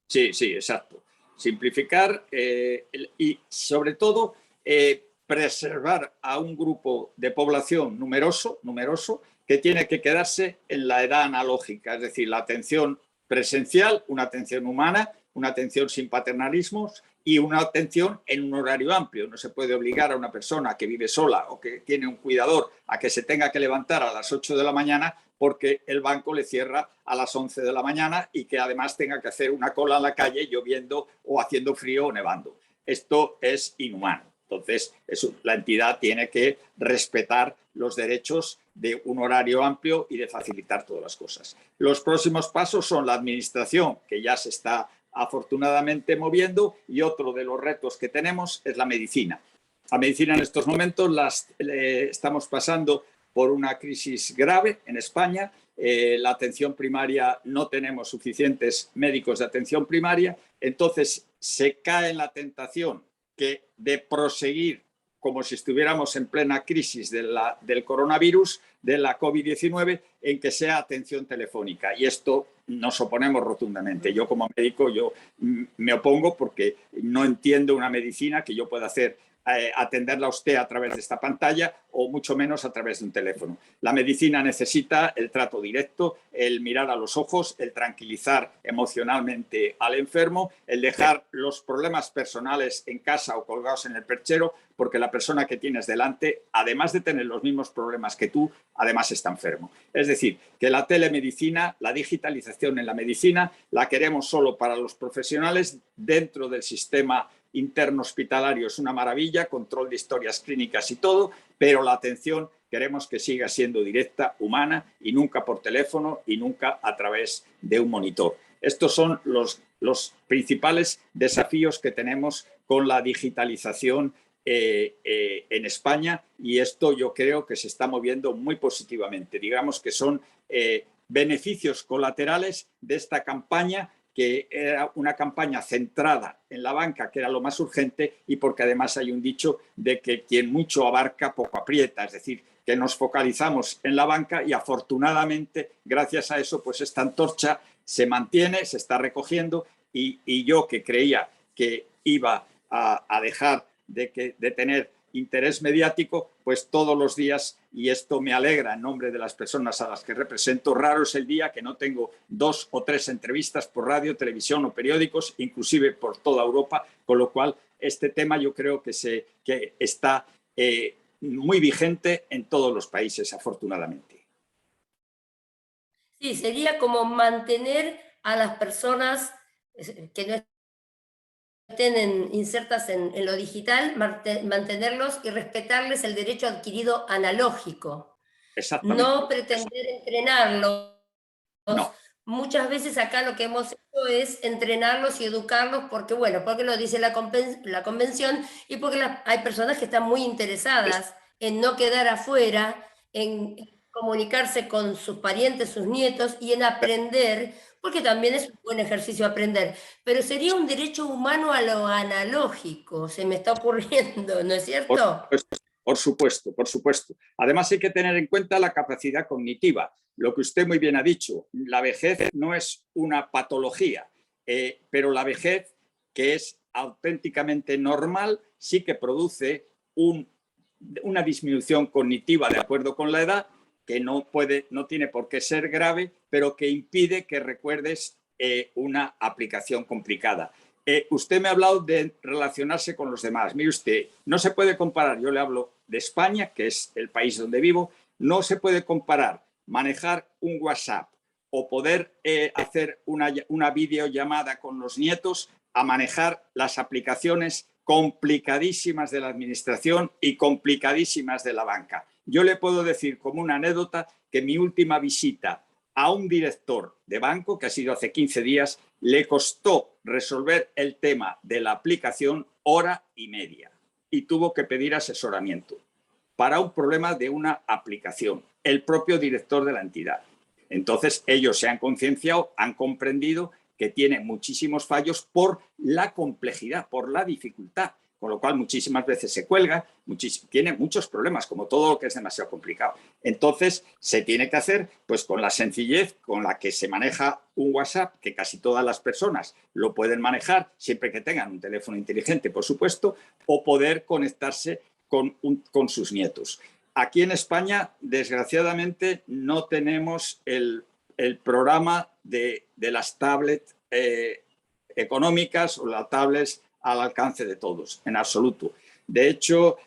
Speaker 2: sí, sí, exacto. Simplificar y sobre todo preservar a un grupo de población numeroso que tiene que quedarse en la edad analógica, es decir, la atención presencial, una atención humana, una atención sin paternalismos y una atención en un horario amplio. No se puede obligar a una persona que vive sola o que tiene un cuidador a que se tenga que levantar a las 8 de la mañana porque el banco le cierra a las 11 de la mañana y que además tenga que hacer una cola en la calle lloviendo o haciendo frío o nevando. Esto es inhumano. Entonces, la entidad tiene que respetar los derechos de un horario amplio y de facilitar todas las cosas. Los próximos pasos son la administración, que ya se está afortunadamente moviendo, y otro de los retos que tenemos es la medicina. La medicina en estos momentos estamos pasando por una crisis grave en España. La atención primaria, no tenemos suficientes médicos de atención primaria, entonces se cae en la tentación de proseguir como si estuviéramos en plena crisis del coronavirus, de la COVID-19, en que sea atención telefónica. Y esto nos oponemos rotundamente. Yo como médico me opongo porque no entiendo una medicina que yo pueda hacer atenderla a usted a través de esta pantalla o mucho menos a través de un teléfono. La medicina necesita el trato directo, el mirar a los ojos, el tranquilizar emocionalmente al enfermo, el dejar los problemas personales en casa o colgados en el perchero, porque la persona que tienes delante, además de tener los mismos problemas que tú, además está enfermo. Es decir, que la telemedicina, la digitalización en la medicina, la queremos solo para los profesionales dentro del sistema interno hospitalario. Es una maravilla, control de historias clínicas y todo, pero la atención queremos que siga siendo directa, humana y nunca por teléfono y nunca a través de un monitor. Estos son los principales desafíos que tenemos con la digitalización en España, y esto yo creo que se está moviendo muy positivamente. Digamos que son beneficios colaterales de esta campaña, que era una campaña centrada en la banca, que era lo más urgente, y porque además hay un dicho de que quien mucho abarca, poco aprieta, es decir, que nos focalizamos en la banca y afortunadamente, gracias a eso, pues esta antorcha se mantiene, se está recogiendo, y yo que creía que iba a dejar de tener interés mediático, pues todos los días, y esto me alegra en nombre de las personas a las que represento, raro es el día que no tengo 2 o 3 entrevistas por radio, televisión o periódicos, inclusive por toda Europa, con lo cual este tema yo creo que está muy vigente en todos los países, afortunadamente.
Speaker 1: Sí, sería como mantener a las personas que no estén insertas en lo digital, mantenerlos y respetarles el derecho adquirido analógico.
Speaker 2: Exactamente.
Speaker 1: No pretender entrenarlos
Speaker 2: No.
Speaker 1: muchas veces acá lo que hemos hecho es entrenarlos y educarlos porque, bueno, porque lo dice la convención y porque hay personas que están muy interesadas en no quedar afuera, en comunicarse con sus parientes, sus nietos y en aprender, porque también es un buen ejercicio aprender, pero sería un derecho humano a lo analógico, se me está ocurriendo, ¿no es
Speaker 2: Por
Speaker 1: cierto?
Speaker 2: supuesto, por supuesto, por supuesto. Además hay que tener en cuenta la capacidad cognitiva. Lo que usted muy bien ha dicho, la vejez no es una patología, pero la vejez, que es auténticamente normal, sí que produce una disminución cognitiva de acuerdo con la edad, que no tiene por qué ser grave, pero que impide que recuerdes una aplicación complicada. Usted me ha hablado de relacionarse con los demás. Mire usted, no se puede comparar, yo le hablo de España, que es el país donde vivo, no se puede comparar manejar un WhatsApp o poder hacer una videollamada con los nietos a manejar las aplicaciones complicadísimas de la administración y complicadísimas de la banca. Yo le puedo decir como una anécdota que mi última visita a un director de banco, que ha sido hace 15 días, le costó resolver el tema de la aplicación hora y media y tuvo que pedir asesoramiento para un problema de una aplicación, el propio director de la entidad. Entonces ellos se han concienciado, han comprendido que tiene muchísimos fallos por la complejidad, por la dificultad, con lo cual muchísimas veces se cuelga, tiene muchos problemas, como todo lo que es demasiado complicado. Entonces se tiene que hacer pues con la sencillez con la que se maneja un WhatsApp, que casi todas las personas lo pueden manejar, siempre que tengan un teléfono inteligente, por supuesto, o poder conectarse con sus nietos. Aquí en España, desgraciadamente, no tenemos el programa de las tablets económicas o las tablets al alcance de todos, en absoluto. De hecho,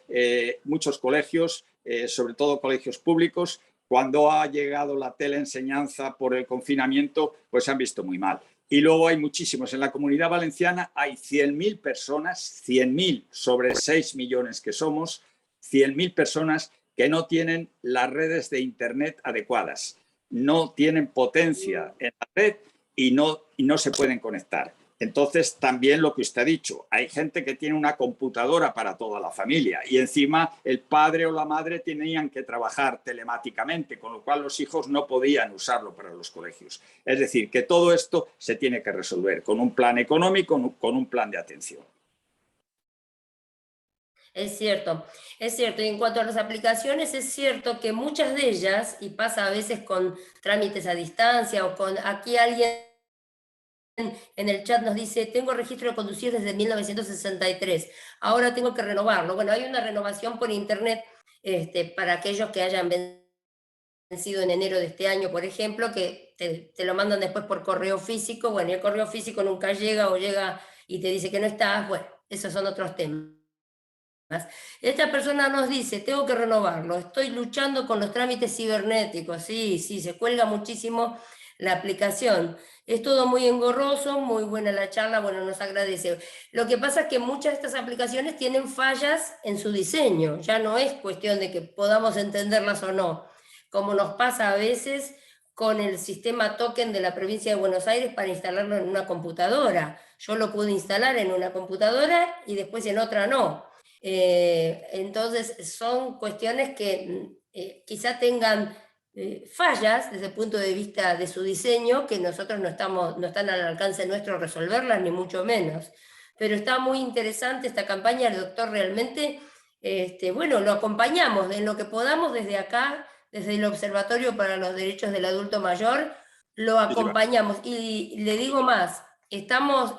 Speaker 2: muchos colegios, sobre todo colegios públicos, cuando ha llegado la teleenseñanza por el confinamiento, pues se han visto muy mal. Y luego hay muchísimos. En la Comunidad Valenciana hay 100.000 personas, 100.000 sobre 6 millones que somos, 100.000 personas que no tienen las redes de Internet adecuadas, no tienen potencia en la red y no se pueden conectar. Entonces, también lo que usted ha dicho, hay gente que tiene una computadora para toda la familia y encima el padre o la madre tenían que trabajar telemáticamente, con lo cual los hijos no podían usarlo para los colegios. Es decir, que todo esto se tiene que resolver con un plan económico, con un plan de atención.
Speaker 1: Es cierto, es cierto. Y en cuanto a las aplicaciones, es cierto que muchas de ellas, y pasa a veces con trámites a distancia o con aquí alguien en el chat nos dice, tengo registro de conducir desde 1963, ahora tengo que renovarlo. Bueno, hay una renovación por internet para aquellos que hayan vencido en enero de este año, por ejemplo, que te lo mandan después por correo físico. Bueno, y el correo físico nunca llega o llega y te dice que no estás. Bueno, esos son otros temas. Esta persona nos dice, tengo que renovarlo, estoy luchando con los trámites cibernéticos, sí, sí, se cuelga muchísimo la aplicación. Es todo muy engorroso, muy buena la charla, bueno, nos agradece. Lo que pasa es que muchas de estas aplicaciones tienen fallas en su diseño, ya no es cuestión de que podamos entenderlas o no, como nos pasa a veces con el sistema token de la provincia de Buenos Aires para instalarlo en una computadora. Yo lo pude instalar en una computadora y después en otra no. Entonces son cuestiones que quizá tengan fallas desde el punto de vista de su diseño, que nosotros no están al alcance nuestro resolverlas, ni mucho menos. Pero está muy interesante esta campaña, el doctor realmente, bueno, lo acompañamos en lo que podamos desde acá, desde el Observatorio para los Derechos del Adulto Mayor, lo acompañamos. Y le digo más, estamos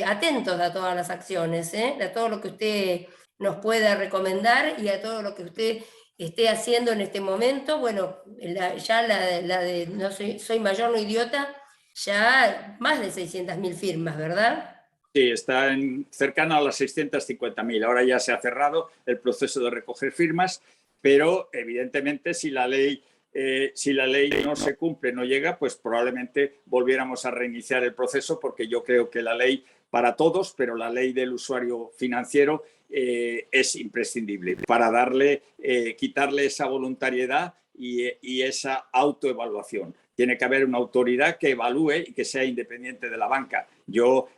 Speaker 1: atentos a todas las acciones, a todo lo que usted nos pueda recomendar y a todo lo que usted esté haciendo en este momento. Bueno, ya la de no soy mayor, no idiota, ya más de 600.000 firmas, ¿verdad?
Speaker 2: Sí, está cercano a las 650.000. Ahora ya se ha cerrado el proceso de recoger firmas, pero evidentemente si la ley no se cumple, no llega, pues probablemente volviéramos a reiniciar el proceso, porque yo creo que la ley para todos, pero la ley del usuario financiero es imprescindible para quitarle esa voluntariedad y esa autoevaluación. tiene que haber una autoridad que evalúe y que sea independiente de la banca. Yo,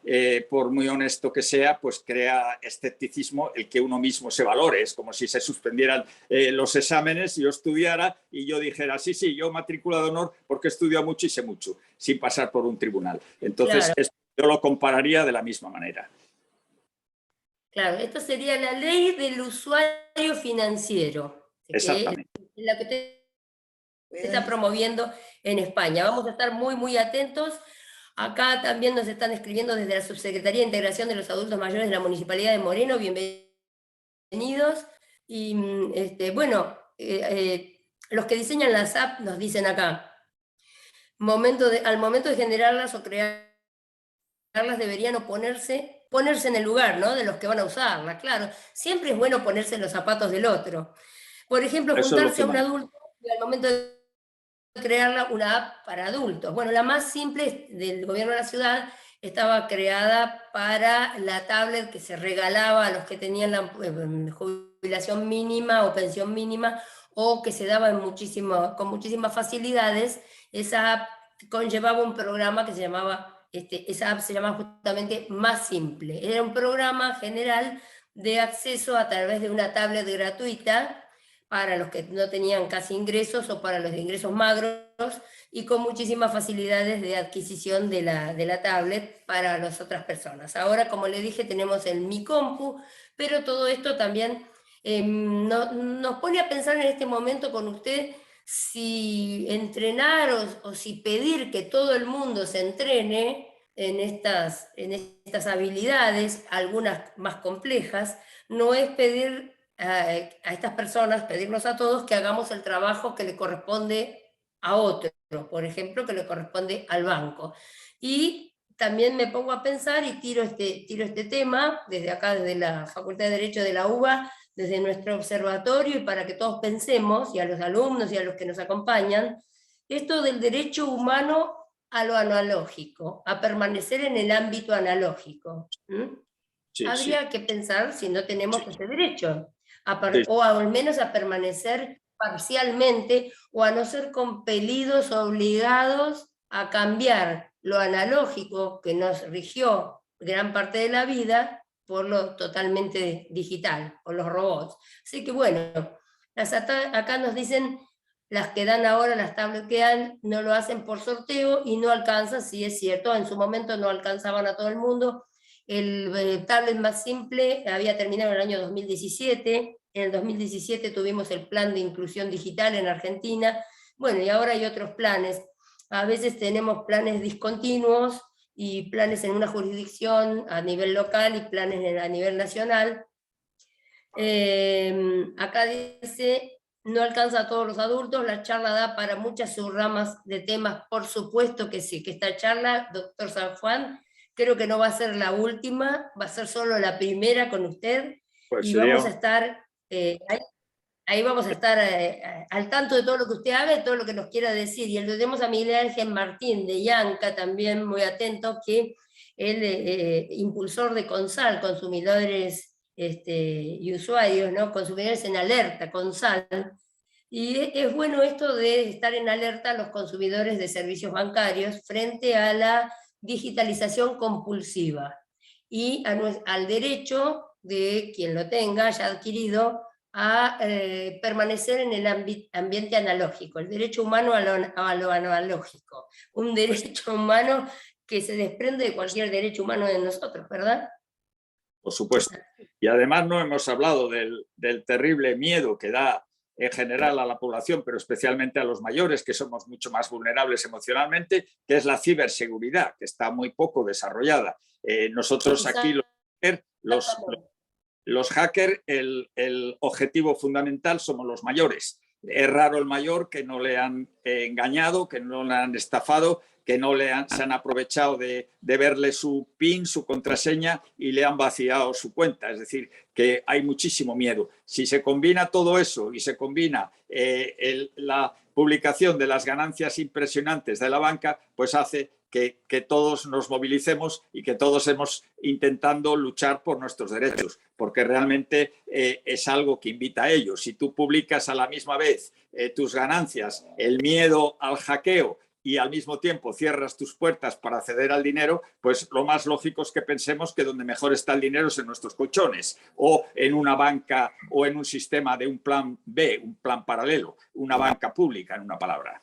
Speaker 2: por muy honesto que sea, pues crea escepticismo el que uno mismo se valore. Es como si se suspendieran los exámenes, yo estudiara y yo dijera, sí, sí, yo matrícula de honor porque he estudiado mucho y sé mucho, sin pasar por un tribunal. Entonces,
Speaker 1: Claro,
Speaker 2: yo lo compararía de la misma manera.
Speaker 1: claro. Esto sería la ley del usuario financiero, que es
Speaker 2: Exactamente.
Speaker 1: la que se está promoviendo en España. Vamos a estar muy, muy atentos. Acá también nos están escribiendo desde la Subsecretaría de Integración de los Adultos Mayores de la Municipalidad de Moreno. Bienvenidos. Y bueno, los que diseñan las apps nos dicen acá, al momento de generarlas o crearlas deberían ponerse en el lugar, ¿no?, de los que van a usarlas. Claro, siempre es bueno ponerse en los zapatos del otro. Por ejemplo,
Speaker 2: Eso es lo
Speaker 1: juntarse
Speaker 2: que
Speaker 1: a un
Speaker 2: más.
Speaker 1: adulto y al momento de crearla una app para adultos. Bueno, la más simple del gobierno de la ciudad estaba creada para la tablet que se regalaba a los que tenían la jubilación mínima o pensión mínima, o que se daba con muchísimas facilidades. Esa app conllevaba un programa que se llamaba, esa app se llamaba justamente Más Simple. Era un programa general de acceso a través de una tablet gratuita para los que no tenían casi ingresos o para los de ingresos magros, y con muchísimas facilidades de adquisición de la tablet para las otras personas. Ahora, como le dije, tenemos el Mi Compu, pero todo esto también nos pone a pensar en este momento con usted si entrenar o si pedir que todo el mundo se entrene en estas habilidades, algunas más complejas, no es pedir a estas personas, pedirnos a todos que hagamos el trabajo que le corresponde a otro, por ejemplo, que le corresponde al banco. Y también me pongo a pensar y tiro este tema desde acá, desde la Facultad de Derecho de la UBA, desde nuestro observatorio, y para que todos pensemos, y a los alumnos y a los que nos acompañan, esto del derecho humano a lo analógico, a permanecer en el ámbito analógico.
Speaker 2: Sí, sí,
Speaker 1: Habría que pensar si no tenemos ese derecho,
Speaker 2: sí.
Speaker 1: o al menos a permanecer parcialmente, o a no ser compelidos o obligados a cambiar lo analógico que nos rigió gran parte de la vida por lo totalmente digital, por los robots. Así que bueno, acá nos dicen, las que dan ahora, las tablets que dan, no lo hacen por sorteo y no alcanzan. Sí, es cierto, en su momento no alcanzaban a todo el mundo. El tablet Más Simple había terminado en el año 2017, en el 2017 tuvimos el plan de inclusión digital en Argentina, bueno, y ahora hay otros planes. A veces tenemos planes discontinuos y planes en una jurisdicción a nivel local y planes a nivel nacional. Acá dice, no alcanza a todos los adultos, la charla da para muchas subramas de temas, por supuesto que sí, que esta charla, doctor San Juan, creo que no va a ser la última, va a ser solo la primera con usted,
Speaker 2: Pues
Speaker 1: y
Speaker 2: sería
Speaker 1: vamos a estar, ahí vamos a estar al tanto de todo lo que usted haga y todo lo que nos quiera decir. Y tenemos a Miguel Ángel Martín de IANCA también muy atento, que el impulsor de CONSAL, Consumidores y Usuarios, ¿no? Consumidores en Alerta, CONSAL. Y es bueno esto de estar en alerta a los consumidores de servicios bancarios frente a la digitalización compulsiva y al derecho de quien lo tenga ya adquirido a permanecer en el ambiente analógico, el derecho humano a lo analógico, un derecho humano que se desprende de cualquier derecho humano de nosotros, ¿verdad?
Speaker 2: por supuesto. Y además no hemos hablado del terrible miedo que da en general a la población, pero especialmente a los mayores, que somos mucho más vulnerables emocionalmente, que es la ciberseguridad, que está muy poco desarrollada. Nosotros aquí los hackers, el objetivo fundamental somos los mayores. Es raro el mayor que no le han engañado, que no le han estafado, que no se han aprovechado de verle su PIN, su contraseña, y le han vaciado su cuenta. Es decir, que hay muchísimo miedo. Si se combina todo eso y se combina la publicación de las ganancias impresionantes de la banca, pues hace que todos nos movilicemos y que todos estemos intentando luchar por nuestros derechos, porque realmente es algo que invita a ello. Si tú publicas a la misma vez tus ganancias, el miedo al hackeo y al mismo tiempo cierras tus puertas para acceder al dinero, pues lo más lógico es que pensemos que donde mejor está el dinero es en nuestros colchones, o en una banca, o en un sistema de un plan B, un plan paralelo, una banca pública, en una palabra.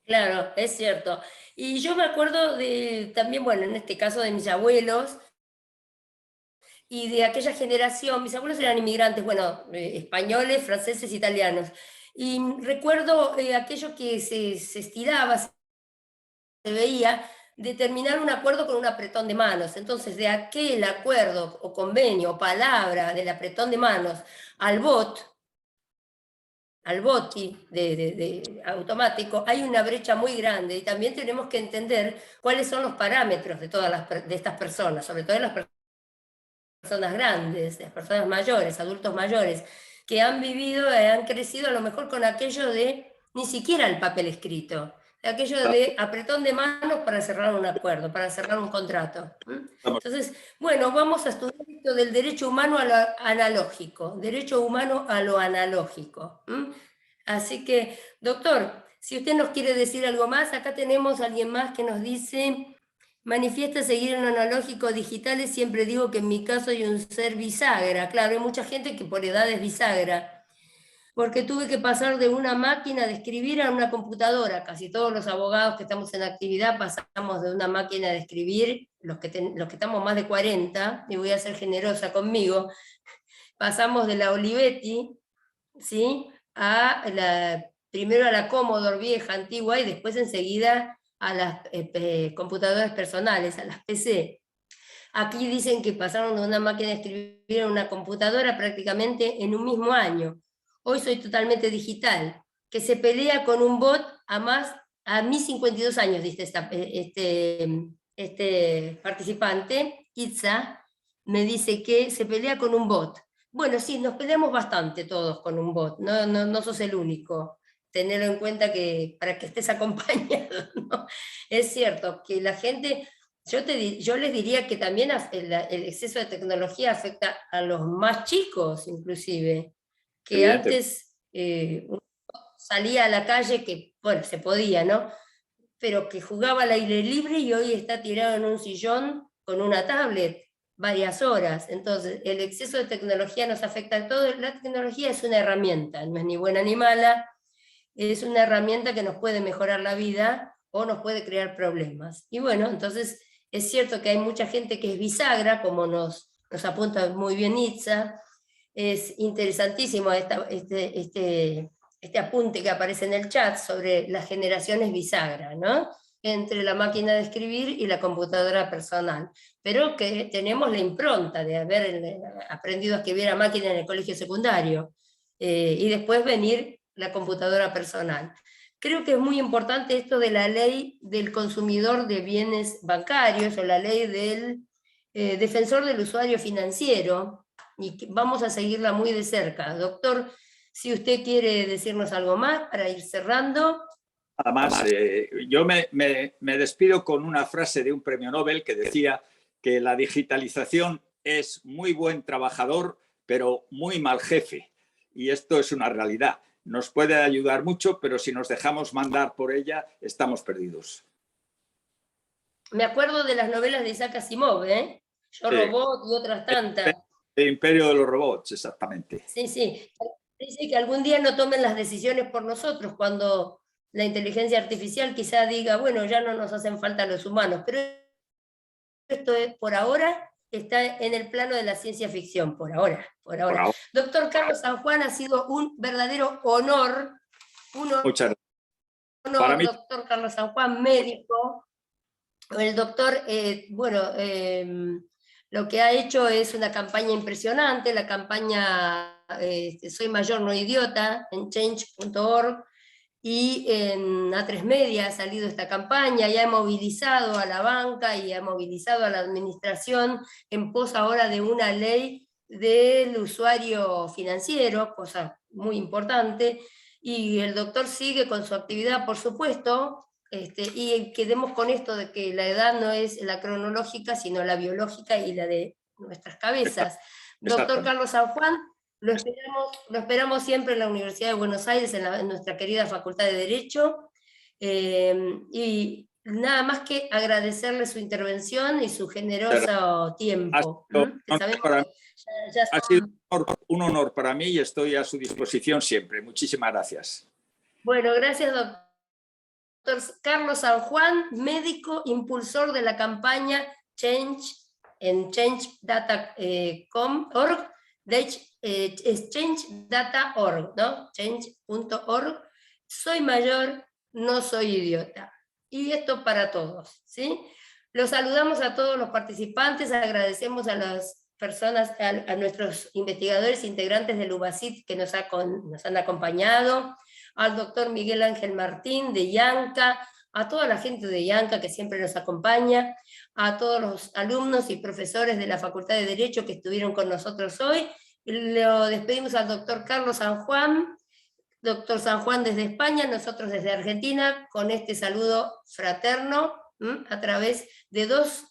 Speaker 1: Claro, es cierto. Y yo me acuerdo de también, bueno, en este caso de mis abuelos y de aquella generación. Mis abuelos eran inmigrantes, bueno, españoles, franceses, italianos. Y recuerdo aquello que se estiraba, se veía, de terminar un acuerdo con un apretón de manos. Entonces, de aquel acuerdo o convenio o palabra del apretón de manos al boti automático, hay una brecha muy grande, y también tenemos que entender cuáles son los parámetros de todas de estas personas, sobre todo de las personas grandes, las personas mayores, adultos mayores, que han vivido, han crecido a lo mejor con aquello de ni siquiera el papel escrito, de aquello de apretón de manos para cerrar un acuerdo, para cerrar un contrato. Entonces, bueno, vamos a estudiar esto del derecho humano a lo analógico, derecho humano a lo analógico. Así que, doctor, si usted nos quiere decir algo más, acá tenemos a alguien más que nos dice: manifiesta seguir en analógico digitales, siempre digo que en mi caso hay un ser bisagra. Claro, hay mucha gente que por edad es bisagra, porque tuve que pasar de una máquina de escribir a una computadora. Casi todos los abogados que estamos en actividad pasamos de una máquina de escribir, los que estamos más de 40, y voy a ser generosa conmigo, pasamos de la Olivetti, ¿sí?, primero a la Commodore vieja, antigua, y después enseguida a las computadoras personales, a las PC. Aquí dicen que pasaron de una máquina de escribir a una computadora prácticamente en un mismo año. Hoy soy totalmente digital, que se pelea con un bot a mis 52 años, dice este participante, Itza, me dice que se pelea con un bot. Bueno, sí, nos peleamos bastante todos con un bot, no sos el único. Tenerlo en cuenta que para que estés acompañado, ¿no? Es cierto que la gente, yo les diría que también el exceso de tecnología afecta a los más chicos, inclusive, que
Speaker 2: Evidente.
Speaker 1: antes uno salía a la calle, que, bueno, se podía, ¿no? Pero que jugaba al aire libre y hoy está tirado en un sillón con una tablet varias horas. Entonces, el exceso de tecnología nos afecta a todos. La tecnología es una herramienta, no es ni buena ni mala, es una herramienta que nos puede mejorar la vida o nos puede crear problemas. Y bueno, entonces es cierto que hay mucha gente que es bisagra, como nos apunta muy bien Itza. Es interesantísimo este apunte que aparece en el chat sobre las generaciones bisagra, ¿no?, entre la máquina de escribir y la computadora personal, pero que tenemos la impronta de haber aprendido a escribir a máquina en el colegio secundario, y después venir la computadora personal. Creo que es muy importante esto de la ley del consumidor de bienes bancarios, o la ley del defensor del usuario financiero, y vamos a seguirla muy de cerca. Doctor, si usted quiere decirnos algo más para ir cerrando.
Speaker 2: Nada más, yo me despido con una frase de un premio Nobel que decía que la digitalización es muy buen trabajador, pero muy mal jefe. Y esto es una realidad. Nos puede ayudar mucho, pero si nos dejamos mandar por ella, estamos perdidos.
Speaker 1: Me acuerdo de las novelas de Isaac Asimov, ¿eh? Yo, Robot y otras tantas.
Speaker 2: El imperio de los robots, exactamente.
Speaker 1: Sí, sí. Dice que algún día no tomen las decisiones por nosotros, cuando la inteligencia artificial quizá diga, bueno, ya no nos hacen falta los humanos, pero esto es, por ahora está en el plano de la ciencia ficción, por ahora. Doctor Carlos San Juan, ha sido un verdadero honor.
Speaker 2: Muchas gracias.
Speaker 1: Para mí, doctor Carlos San Juan, médico. El doctor, lo que ha hecho es una campaña impresionante, la campaña Soy Mayor No Idiota, en change.org, y en A3 Media ha salido esta campaña, y ha movilizado a la banca y ha movilizado a la administración en pos ahora de una ley del usuario financiero, cosa muy importante, y el doctor sigue con su actividad, por supuesto. Y quedemos con esto de que la edad no es la cronológica, sino la biológica y la de nuestras cabezas. Doctor Carlos San Juan, lo esperamos siempre en la Universidad de Buenos Aires, en nuestra querida Facultad de Derecho. Y nada más que agradecerle su intervención y su generoso tiempo. Que sabemos que ya
Speaker 2: ha sido un honor para mí y estoy a su disposición siempre. Muchísimas gracias.
Speaker 1: Bueno, gracias, doctor Carlos San Juan, médico impulsor de la campaña Change en change.data.org, es change.data.org, ¿no? Change.org. Soy mayor, no soy idiota. Y esto para todos, ¿sí? Los saludamos a todos los participantes, agradecemos a las personas, a nuestros investigadores integrantes del UBASIT que nos han acompañado, al doctor Miguel Ángel Martín de IANCA, a toda la gente de IANCA que siempre nos acompaña, a todos los alumnos y profesores de la Facultad de Derecho que estuvieron con nosotros hoy. Lo despedimos al doctor Carlos San Juan, doctor San Juan desde España, nosotros desde Argentina, con este saludo fraterno, a través de dos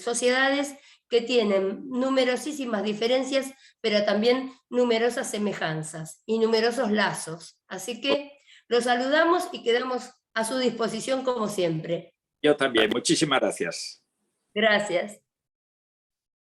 Speaker 1: sociedades que tienen numerosísimas diferencias, pero también numerosas semejanzas y numerosos lazos. Así que los saludamos y quedamos a su disposición como siempre.
Speaker 2: Yo también. Muchísimas gracias.
Speaker 1: Gracias.